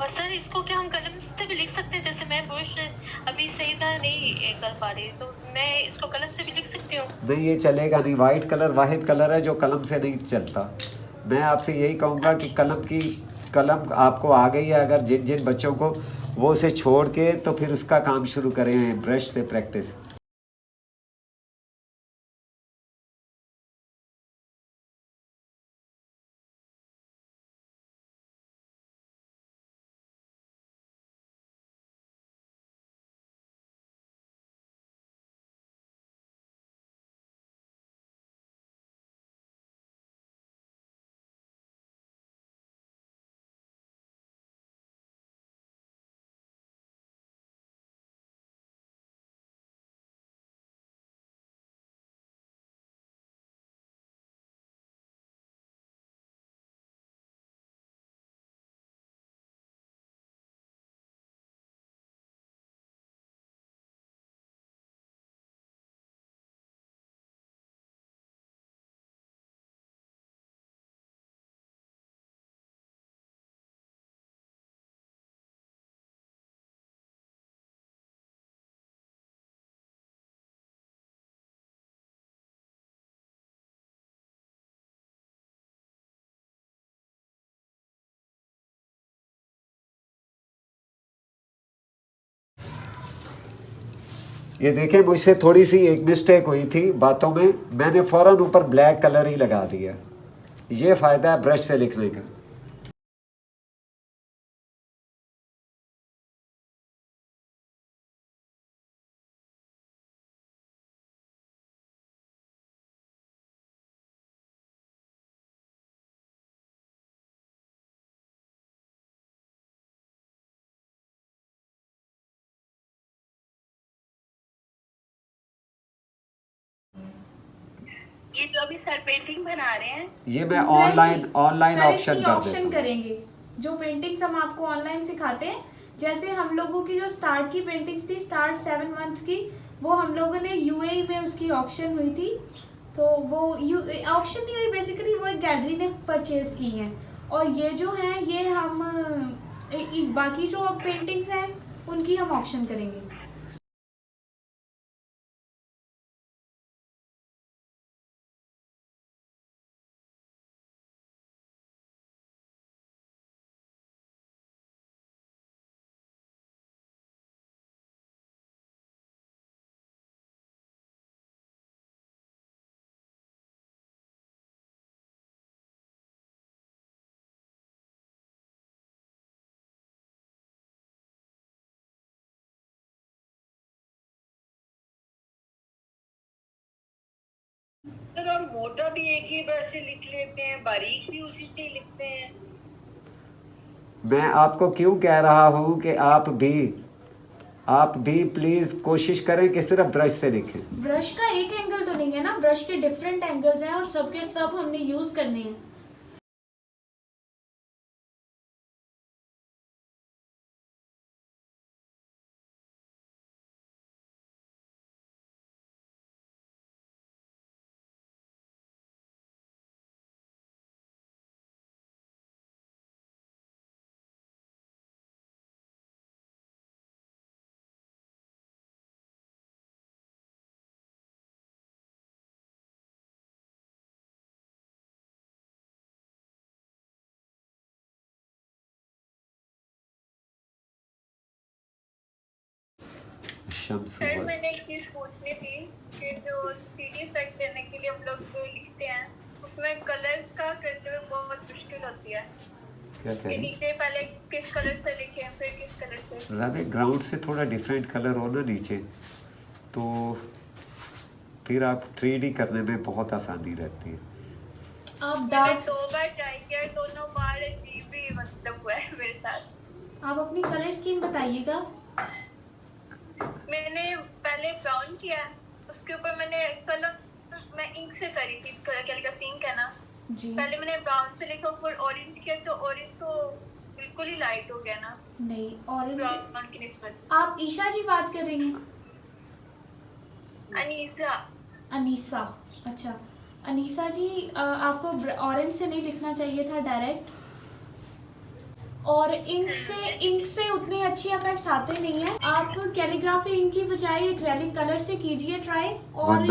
और सर इसको क्या हम कलम से भी लिख सकते हैं? जैसे मैं ब्रश अभी सही तरह नहीं कर पा रही, तो मैं इसको कलम से भी लिख सकती हूँ? नहीं, ये चलेगा नहीं, वाइट कलर वाहिद कलर है जो कलम से नहीं चलता। मैं आपसे यही कहूँगा कि कलम आपको आ गई है, अगर जिन जिन बच्चों को, वो उसे छोड़ के तो फिर उसका काम शुरू करें ब्रश से प्रैक्टिस। ये देखिए मुझसे थोड़ी सी एक मिस्टेक हुई थी बातों में, मैंने फ़ौरन ऊपर ब्लैक कलर ही लगा दिया। ये फ़ायदा है ब्रश से लिखने का। ये जो अभी सर पेंटिंग बना रहे हैं, ये मैं ऑनलाइन ऑप्शन कर ऑप्शन देता हूँ। करेंगे। जो पेंटिंग्स हम आपको ऑनलाइन सिखाते हैं, जैसे हम लोगों की जो स्टार्ट की पेंटिंग्स थी, स्टार्ट 7 मंथ्स की, वो हम लोगों ने यूएई में उसकी ऑक्शन हुई थी। तो वो ऑक्शन नहीं हुई, बेसिकली वो एक गैलरी ने परचेज की हैं। और ये जो हैं ये हम बाकी जो अब पेंटिंग्स हैं उनकी हम ऑक्शन करेंगे। सर और मोटा भी एक ही ब्रश से लिख लेते हैं, बारीक भी उसी से ही लिखते हैं। मैं आपको क्यों कह रहा हूँ कि आप भी प्लीज़ कोशिश करें कि सिर्फ ब्रश से लिखें। ब्रश का एक एंगल तो नहीं है ना, ब्रश के डिफरेंट एंगल्स हैं और सबके सब हमने यूज करने हैं। सर मैंने एक चीज पूछनी थी कि जो 3D इफेक्ट देने के लिए हम लोग जो लिखते हैं उसमें कलर्स का करते हुए बहुत मुश्किल होती है कि नीचे पहले किस कलर से लिखें फिर किस कलर से। रवि ग्राउंड से थोड़ा डिफरेंट कलर हो ना नीचे, तो फिर आप 3D करने में बहुत आसानी रहती है। आप डार्क 2 बार ट्राई किया, दोनों बार अजीब ही मतलब हुआ है मेरे साथ। आप अपनी कलर स्कीम बताइएगा। मैंने पहले ब्राउन किया, उसके ऊपर मैंने कलर मैं इंक से करी थी, कैलीग्राफी इंक है ना जी। पहले मैंने ब्राउन से लिखा, फिर ऑरेंज किया, तो ऑरेंज तो बिल्कुल ही लाइट हो गया ना नहीं, ऑरेंज ब्राउन की निस्बत। आप ईशा जी बात कर रही हैं? अनीसा। अनीसा, अच्छा। अनीसा जी, आपको ऑरेंज से नहीं लिखना चाहिए था डायरेक्ट, और इंक से उतनी अच्छी इफेक्ट्स आते नहीं है। आप कैलीग्राफी इंक की बजाय एक्रेलिक कलर से कीजिए ट्राई, और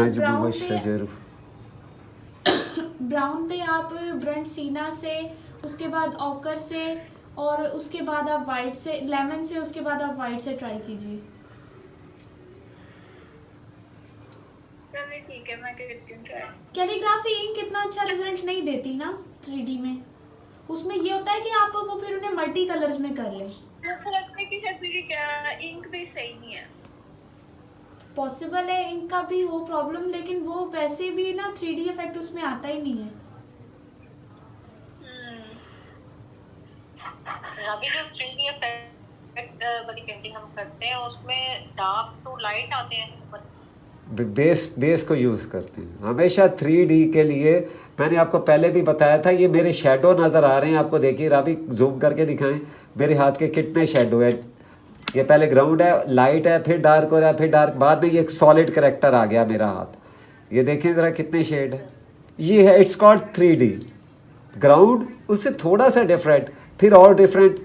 ब्राउन पे आप ब्रंट सीना से, उसके बाद ऑकर से, और उसके बाद आप वाइट से, लेमन से, उसके बाद आप वाइट से ट्राई कीजिए। चलिए ठीक है, मैं करती हूँ ट्राई। कैलीग्राफी इंक इतना अच्छा रिजल्ट नहीं देती ना 3D में। उसमें ये होता है कि आप वो फिर उन्हें मल्टी कलर्स में कर लें। मुझे लगता है कि शायद क्या इंक भी सही नहीं है। पॉसिबल है इंक का भी हो प्रॉब्लम, लेकिन वो वैसे भी ना 3D इफेक्ट उसमें आता ही नहीं है। अभी जो 3D इफेक्ट वाली पेंटिंग हम करते हैं उसमें डार्क टू लाइट आते हैं, बेस को यूज़ करते हैं हमेशा 3D के लिए। मैंने आपको पहले भी बताया था, ये मेरे शेडो नज़र आ रहे हैं आपको, देखिए राबी जूम करके दिखाएं मेरे हाथ के कितने शेडो है। ये पहले ग्राउंड है, लाइट है, फिर डार्क हो रहा है, फिर डार्क, बाद में ये एक सॉलिड करेक्टर आ गया मेरा हाथ। ये देखें ज़रा कितने शेड है। ये है, इट्स कॉल्ड 3D। ग्राउंड उससे थोड़ा सा डिफरेंट, फिर और डिफरेंट,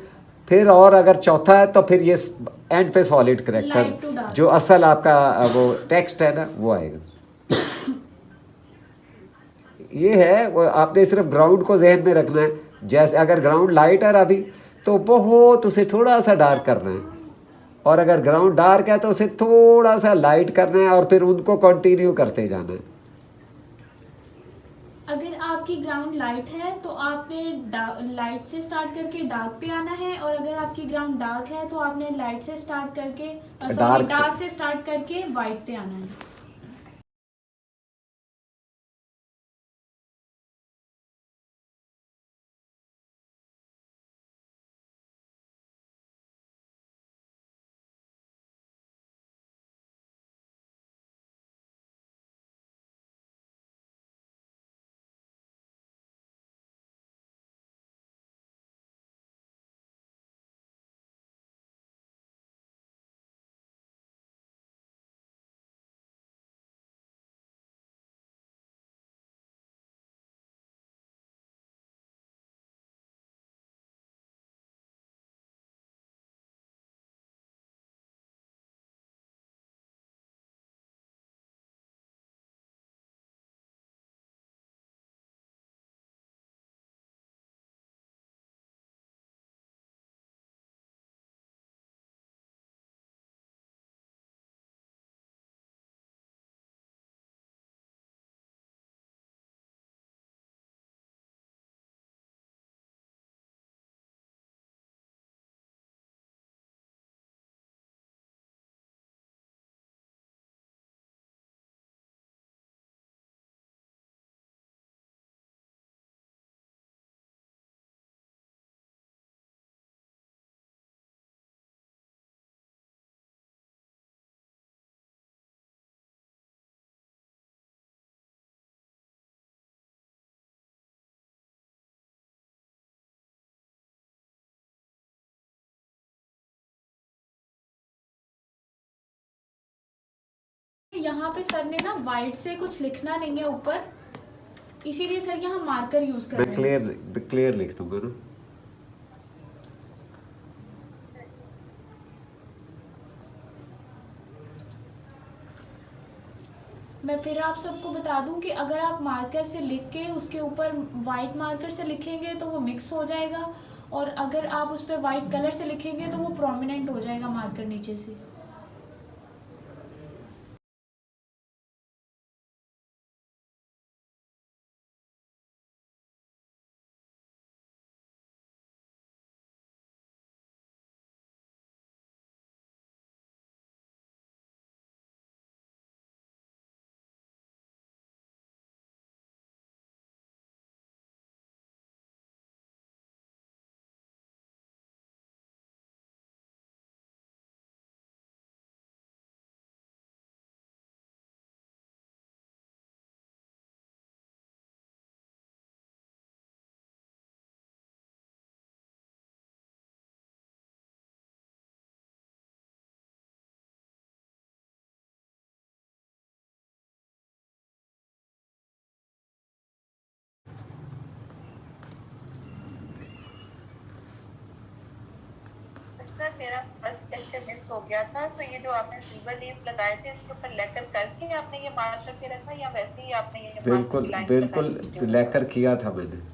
फिर और अगर चौथा है तो फिर ये एंड पे सॉलिड करेक्टर, जो असल आपका वो टेक्स्ट है ना वो आएगा। ये है, वो आपने सिर्फ ग्राउंड को जहन में रखना है। जैसे अगर ग्राउंड लाइट है अभी तो बहुत उसे थोड़ा सा डार्क करना है, और अगर ग्राउंड डार्क है तो उसे थोड़ा सा लाइट करना है और फिर उनको कंटिन्यू करते जाना है। अगर आपकी ग्राउंड लाइट है तो आपने लाइट से स्टार्ट करके डार्क पे आना है, और अगर आपकी ग्राउंड डार्क है तो आपने लाइट से स्टार्ट करके डार्क से स्टार्ट करके वाइट पे आना है। यहाँ पे सर ने ना वाइट से कुछ लिखना नहीं है ऊपर, इसीलिए सर यहाँ मार्कर यूज कर मैं रहे हैं। क्लियर लिख दूंगा ना। मैं फिर आप सबको बता दूं कि अगर आप मार्कर से लिख के उसके ऊपर वाइट मार्कर से लिखेंगे तो वो मिक्स हो जाएगा, और अगर आप उस पर वाइट कलर से लिखेंगे तो वो प्रोमिनेंट हो जाएगा मार्कर नीचे से। सर मेरा फर्स्ट लेक्चर मिस हो गया था, तो ये जो आपने सिल्वर लीफ लगाए थे इसके ऊपर लेकर करके आपने ये मार्क करके रखा, या वैसे ही आपने ये बिल्कुल बिल्कुल लेकर किया था मैंने।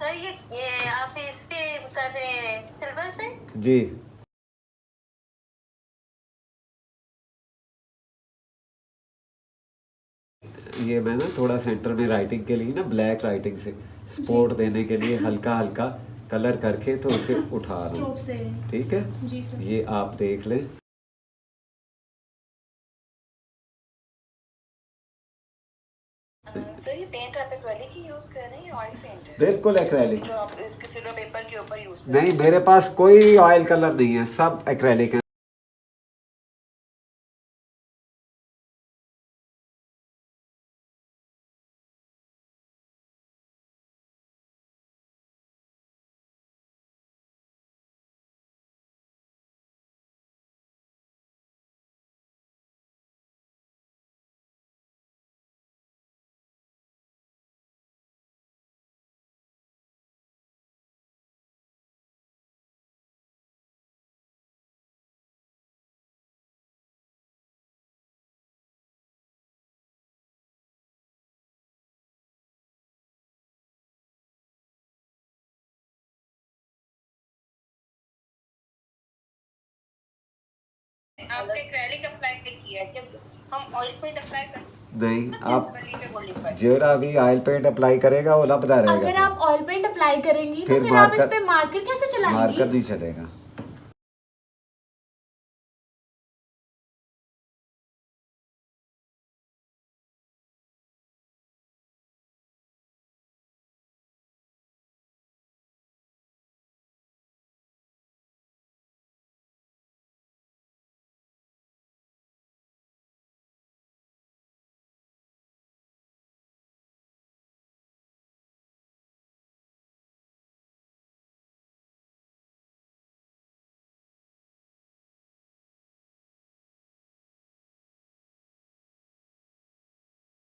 सर ये आप इस पे कर रहे हैं सिल्वर पे? जी। ये मैं ना थोड़ा सेंटर में राइटिंग के लिए ना ब्लैक राइटिंग से सपोर्ट देने के लिए हल्का हल्का कलर करके तो उसे उठा रहा स्ट्रोक्स हूँ। दे रहे हैं। ठीक है, जी सर। ये आप देख लें। सर ये पेंट आप एक्रेलिक ही यूज कर रहे हैं या ऑयल पेंट है? बिल्कुल एक्रेलिक। जो आप इसके सिल्वर पेपर के ऊपर यूज कर नहीं, मेरे पास कोई ऑयल कलर नहीं है, सब एक्रेलिक है। आपने एक्रेलिक अप्लाई किया है क्या? हम ऑयल पेंट अप्लाई कर सकते नहीं, हैं आप सिल्वर पे गोल्डन पर? जेड़ा भी ऑयल पेंट अप्लाई करेगा वो लपदा रहेगा। अगर आप ऑयल पेंट अप्लाई करेंगी तो फिर फिर आप इस मार्कर- पे मार्कर कैसे चलाएंगी? मार्कर नहीं चलेगा।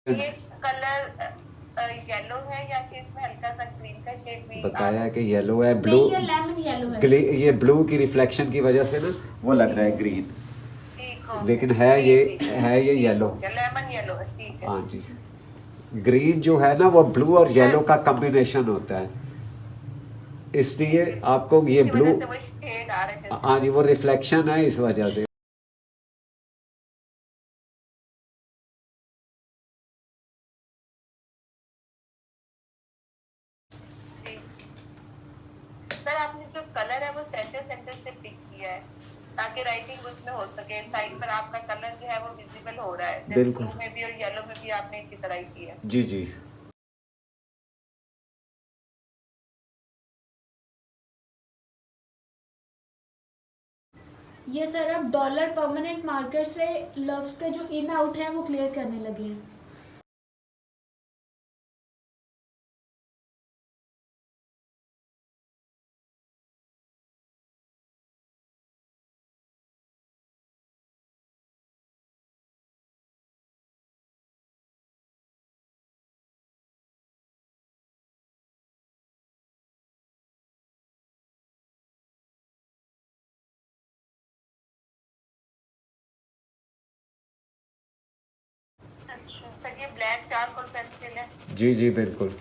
ये कलर येलो है या फिर इसमें हल्का सा ग्रीन का शेड भी बताया कि येलो है, ब्लू। नहीं, ये लेमन येलो है। ये ब्लू की रिफ्लेक्शन की वजह से ना वो लग रहा है ग्रीन, ठीक हो लेकिन है ये येलो। लेमन येलो है, ठीक है। हाँ जी। ग्रीन जो है ना वो ब्लू और येलो का कॉम्बिनेशन होता है, इसलिए आपको ये इसी ब्लू। वजह से वो शेड आ रहे थे। हाँ जी, वो रिफ्लेक्शन है इस वजह से। सर आपने जो कलर है वो सेंटर सेंटर से पिक किया है ताकि राइटिंग उसमें हो सके। साइड पर आपका कलर जो है वो विजिबल हो रहा है, बिल्कुल। ब्लू में भी और येलो में भी आपने इसी तरह ही किया है। जी जी। ये सर अब डॉलर परमानेंट मार्कर से लव्स का जो इन आउट है वो क्लियर करने लगे हैं। अच्छा सर, ये ब्लैक चारकोल पेंसिल है? जी जी बिल्कुल।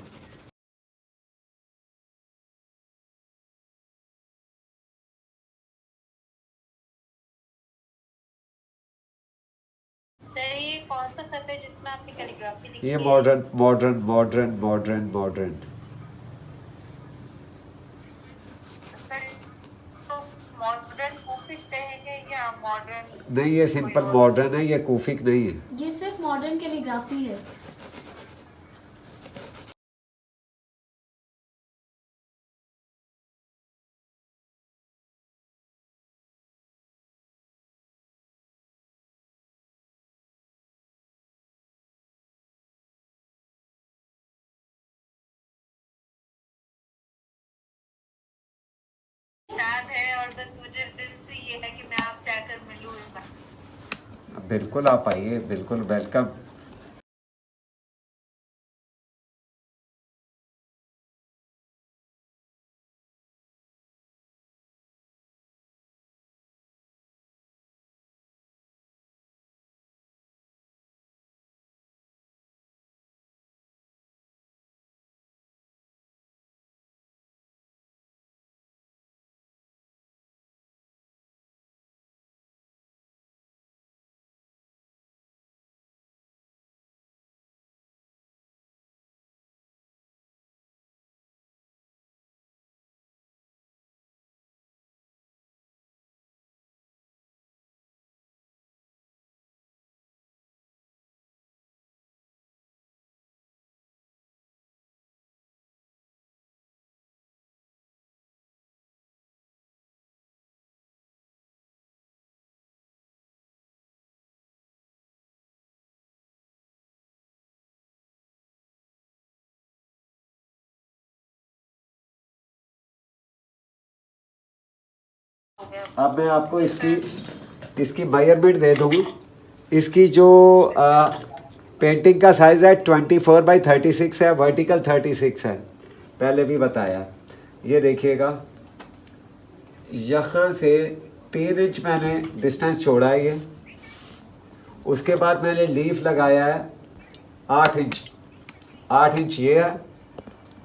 सर ये कौन सा खत है जिसमें आपने कैलीग्राफी लिखी ये है? Modern modern modern modern modern. Sir तो मॉडर्न कूफी कहेंगे या मॉडर्न? नहीं, ये सिंपल मॉडर्न है, ये कूफिक नहीं है। ये सिर्फ मॉडर्न कैलीग्राफी है। याद है और बस मुझे दिल से ये है कि मैं आप जाकर मिलूं एक बार। बिल्कुल आप आइए, बिल्कुल वेलकम। गया। अब मैं आपको इसकी मेजरमेंट दे दूँ। इसकी जो पेंटिंग का साइज़ है 24x36 है, वर्टिकल 36 है, पहले भी बताया। ये देखिएगा, यहाँ से 3 इंच मैंने डिस्टेंस छोड़ा है ये। उसके बाद मैंने लीफ लगाया है 8 इंच, 8 इंच ये है।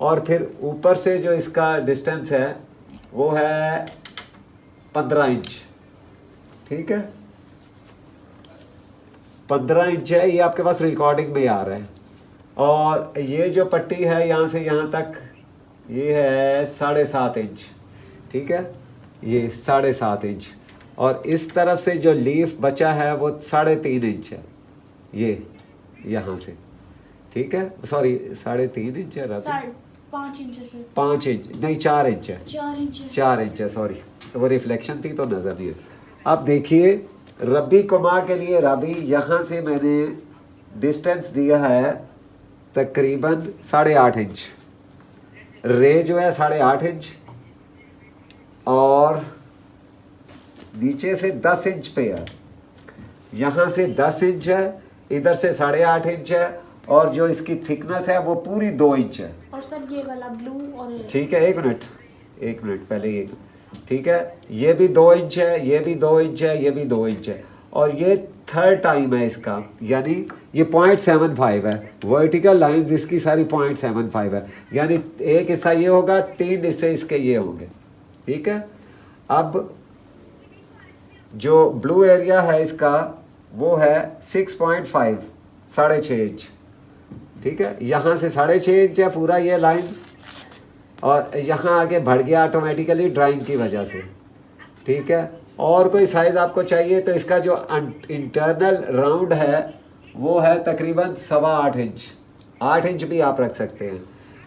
और फिर ऊपर से जो इसका डिस्टेंस है वो है 15 इंच, ठीक है, 15 इंच है। ये आपके पास रिकॉर्डिंग में आ रहा है। और ये जो पट्टी है यहाँ से यहाँ तक, ये है 7.5 इंच, ठीक है, ये 7.5 इंच। और इस तरफ से जो लीफ बचा है वो 3.5 इंच है, ये यहाँ से, ठीक है, सॉरी 3.5 इंच है, 5 इंच से 5 इंच नहीं, 4 इंच है, 4 इंच है, सॉरी, वो रिफ्लेक्शन थी तो नज़र नहीं है। अब देखिए, रबी कुमा के लिए रबी यहाँ से मैंने डिस्टेंस दिया है तकरीबन 8.5 इंच, रे जो है 8.5 इंच, और नीचे से 10 इंच पे है, यहाँ से 10 इंच है, इधर से 8.5 इंच है, और जो इसकी थिकनेस है वो पूरी 2 इंच है। और सर ये वाला ब्लू और ठीक है, एक मिनट पहले ये, ठीक है, ये भी 2 इंच है, ये भी 2 इंच है, ये भी 2 इंच है, और ये थर्ड टाइम है इसका, यानी ये 0.75 है। वर्टिकल लाइंस इसकी सारी 0.75 है, यानी एक हिस्सा ये होगा, 3 हिस्से इसके ये होंगे, ठीक है। अब जो ब्लू एरिया है इसका वो है 6.5, 6.5 इंच, ठीक है, यहाँ से 6.5 इंच है पूरा ये लाइन, और यहाँ आगे बढ़ गया ऑटोमेटिकली ड्राइंग की वजह से, ठीक है। और कोई साइज़ आपको चाहिए तो इसका जो इंटरनल राउंड है वो है तकरीबन 8.25 इंच, 8 इंच भी आप रख सकते हैं।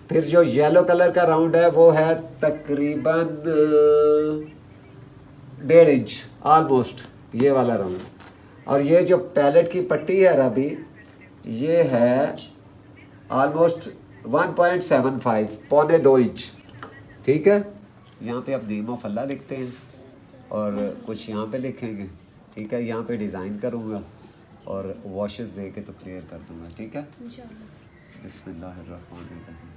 फिर जो येलो कलर का राउंड है वो है तकरीबन 1.5 इंच ऑलमोस्ट, ये वाला राउंड। और ये जो पैलेट की पट्टी है रबी, ये है ऑलमोस्ट 1.75, 1.25 इंच, ठीक है। यहाँ पे आप नेम ऑफ अल्लाह लिखते हैं और कुछ यहाँ पे लिखेंगे, ठीक है। यहाँ पे डिज़ाइन करूँगा और वॉशेस दे के तो क्लियर कर दूँगा, ठीक है। इंशाल्लाह। बिस्मिल्लाहिर्रहमानिर्रहीम।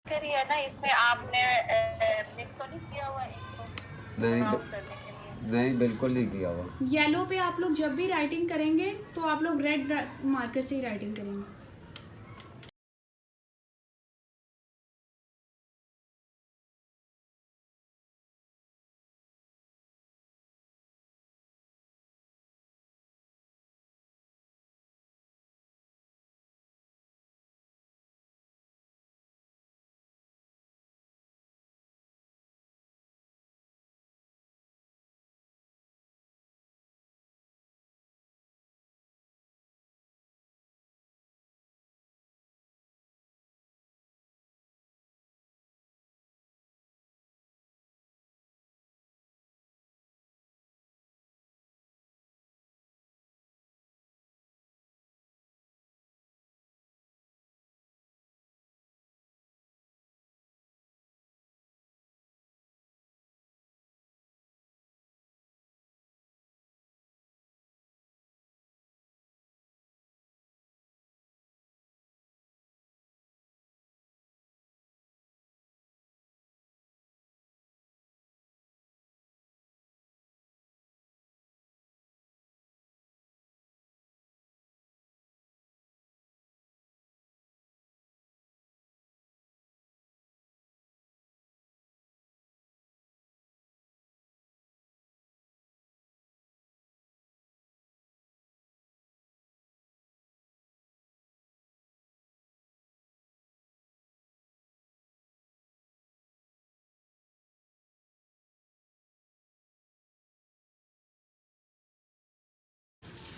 करी है ना, इसमें आपने मिक्स तो नहीं किया हुआ इनको नहीं ब्राउन करने के लिए? नहीं, बिल्कुल नहीं किया हुआ। येलो पे आप लोग जब भी राइटिंग करेंगे तो आप लोग रेड मार्कर से ही राइटिंग करेंगे।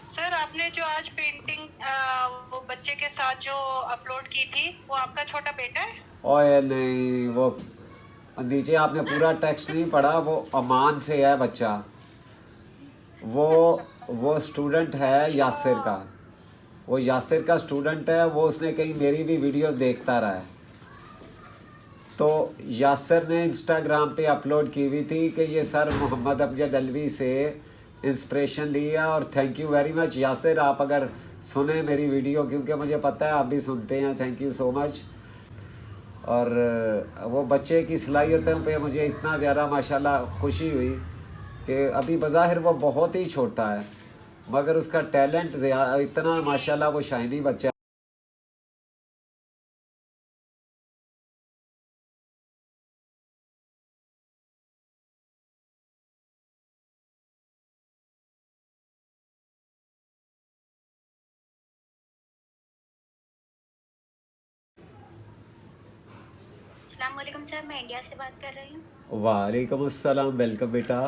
सर, आपने जो आज पेंटिंग वो बच्चे के साथ जो अपलोड की थी, वो आपका छोटा बेटा है? ओए नहीं, वो नीचे आपने पूरा टेक्स्ट नहीं पढ़ा, वो अमान से है बच्चा। वो वो स्टूडेंट है यासिर का। वो यासिर का स्टूडेंट है, वो उसने कहीं मेरी भी वीडियोस देखता रहा है। तो यासिर ने इंस्टाग्राम पे अपलोड की हुई थी कि ये सर मोहम्मद अमजद अलवी से इंस्पिरेशन लिया। और thank you very much Yasir, आप अगर सुने मेरी वीडियो, क्योंकि मुझे पता है आप भी सुनते हैं, थैंक यू सो मच। और वो बच्चे की सलाहियतों पे मुझे इतना ज़्यादा माशाल्लाह खुशी हुई कि अभी बज़ाहिर वो बहुत ही छोटा है, मगर उसका टैलेंट इतना माशाल्लाह, वो शाइनी बच्चा। अस्सलाम वालेकुम सर, मैं इंडिया से बात कर रही हूँ। वालेकुम अस्सलाम, वेलकम बेटा।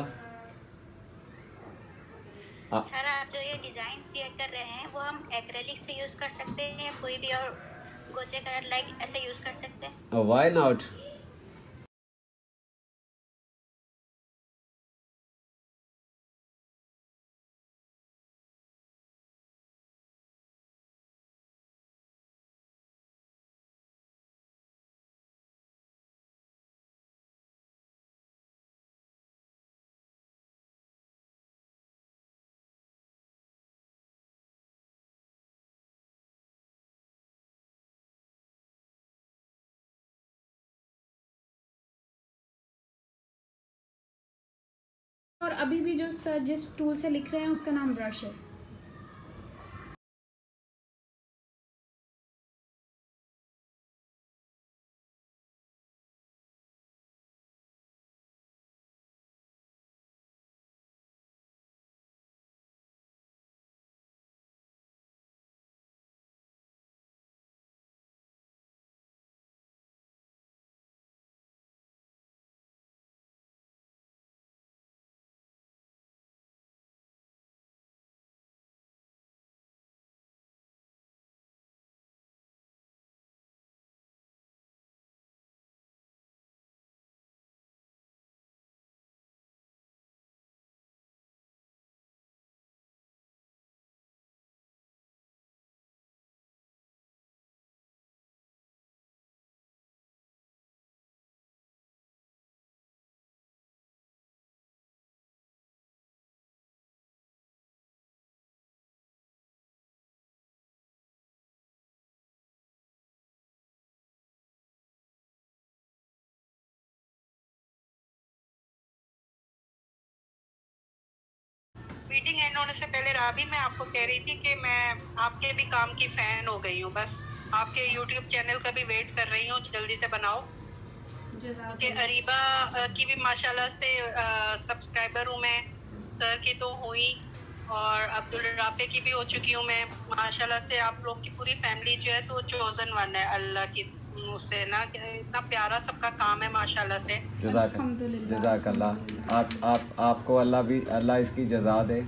सर, आप जो ये डिजाइन शेयर कर रहे हैं, वो हम एक्रेलिक से यूज कर सकते हैं या कोई भी और गोचे कलर लाइक ऐसे यूज कर सकते हैं? Why not. और अभी भी जो सर जिस टूल से लिख रहे हैं उसका नाम ब्रश है। मीटिंग एंड होने से पहले राबी, मैं आपको कह रही थी कि मैं आपके भी काम की फैन हो गई हूँ। बस आपके यूट्यूब चैनल का भी वेट कर रही हूँ, जल्दी से बनाओ। क्योंकि अरीबा की भी माशाल्लाह से सब्सक्राइबर हूँ मैं, सर की तो हुई, और अब्दुल राफे की भी हो चुकी हूँ मैं। माशाल्लाह से आप लोग की पूरी फैमिली जो है तो चोजन वन है अल्लाह की उससे ना, इतना प्यारा सबका काम है माशाल्लाह से। जज़ाकल्लाह। आप आपको अल्लाह इसकी जज़ा दे।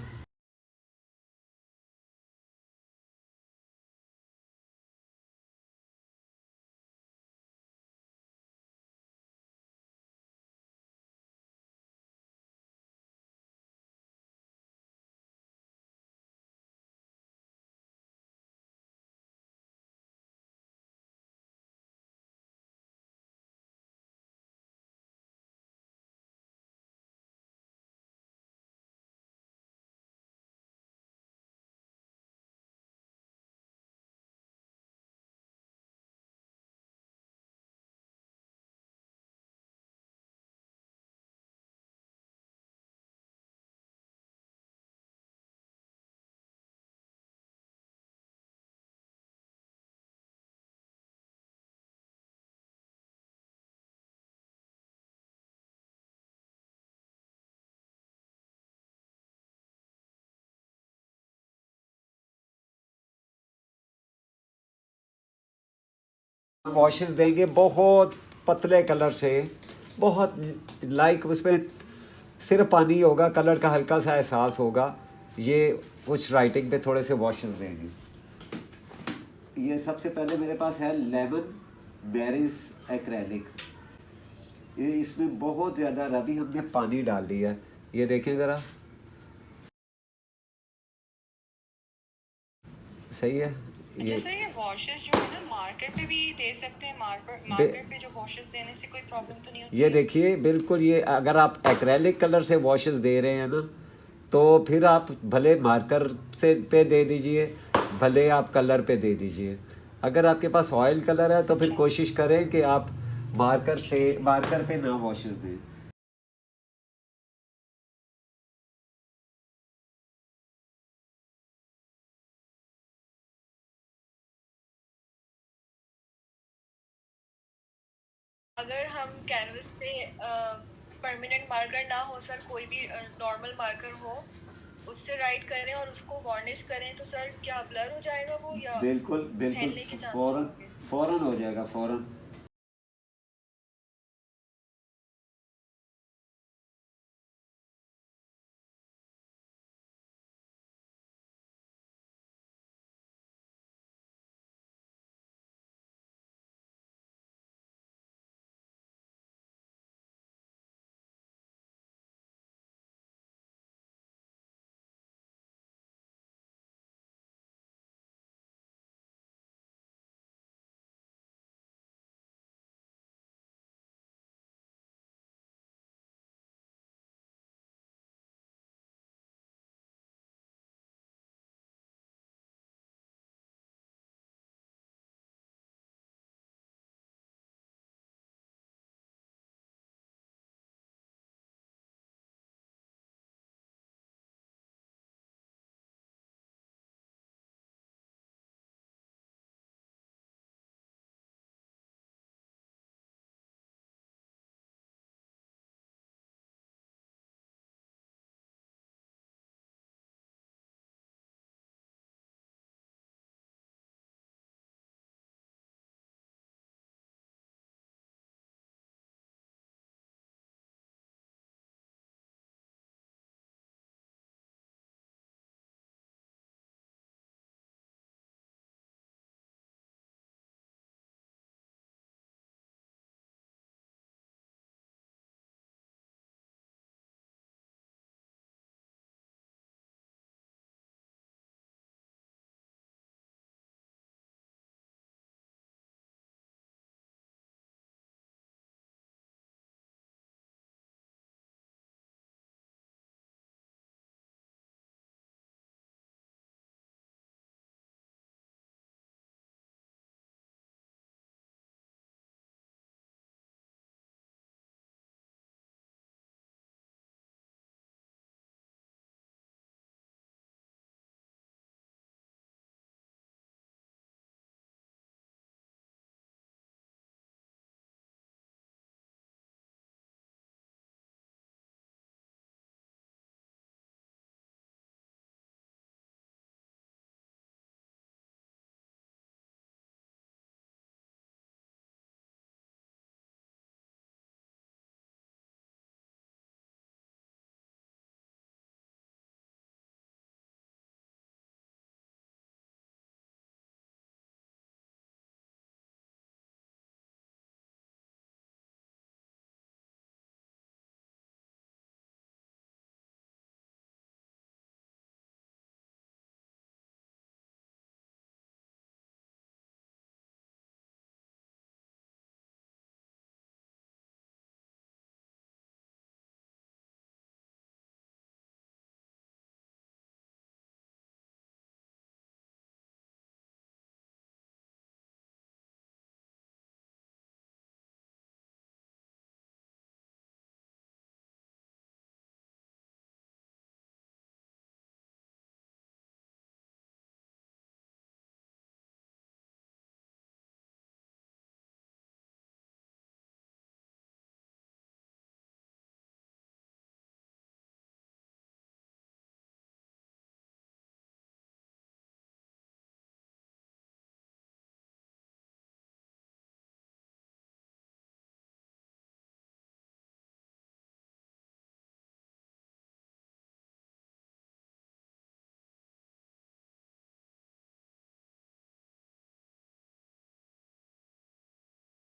वॉशेस देंगे बहुत पतले कलर से, बहुत लाइक उसमें सिर्फ पानी होगा, कलर का हल्का सा एहसास होगा। ये कुछ राइटिंग पे थोड़े से वॉशेस देंगे। ये सबसे पहले मेरे पास है लेमन बेरीज एक्रेलिक। ये इसमें बहुत ज़्यादा रबी हमने पानी डाल दिया है, ये देखें ज़रा, सही है। अच्छा सर, ये वॉशेस जो है ना मार्केट पे भी दे सकते हैं? मार्केट पे जो वॉशेस देने से कोई प्रॉब्लम तो नहीं होती? ये देखिए बिल्कुल, ये अगर आप एक्रेलिक कलर से वॉशेस दे रहे हैं ना, तो फिर आप भले मार्कर से पे दे दीजिए, भले आप कलर पे दे दीजिए। अगर आपके पास ऑयल कलर है तो फिर कोशिश करें कि आप मार्कर पे ना वॉशेस दें। अगर हम कैनवस पे परमानेंट मार्कर ना हो सर, कोई भी नॉर्मल मार्कर हो, उससे राइट करें और उसको वार्निश करें तो सर क्या ब्लर हो जाएगा वो, या बिल्कुल बिल्कुल, फैलने के चांसेस फ़ौरन होंगे? फ़ौरन हो जाएगा, फ़ौरन।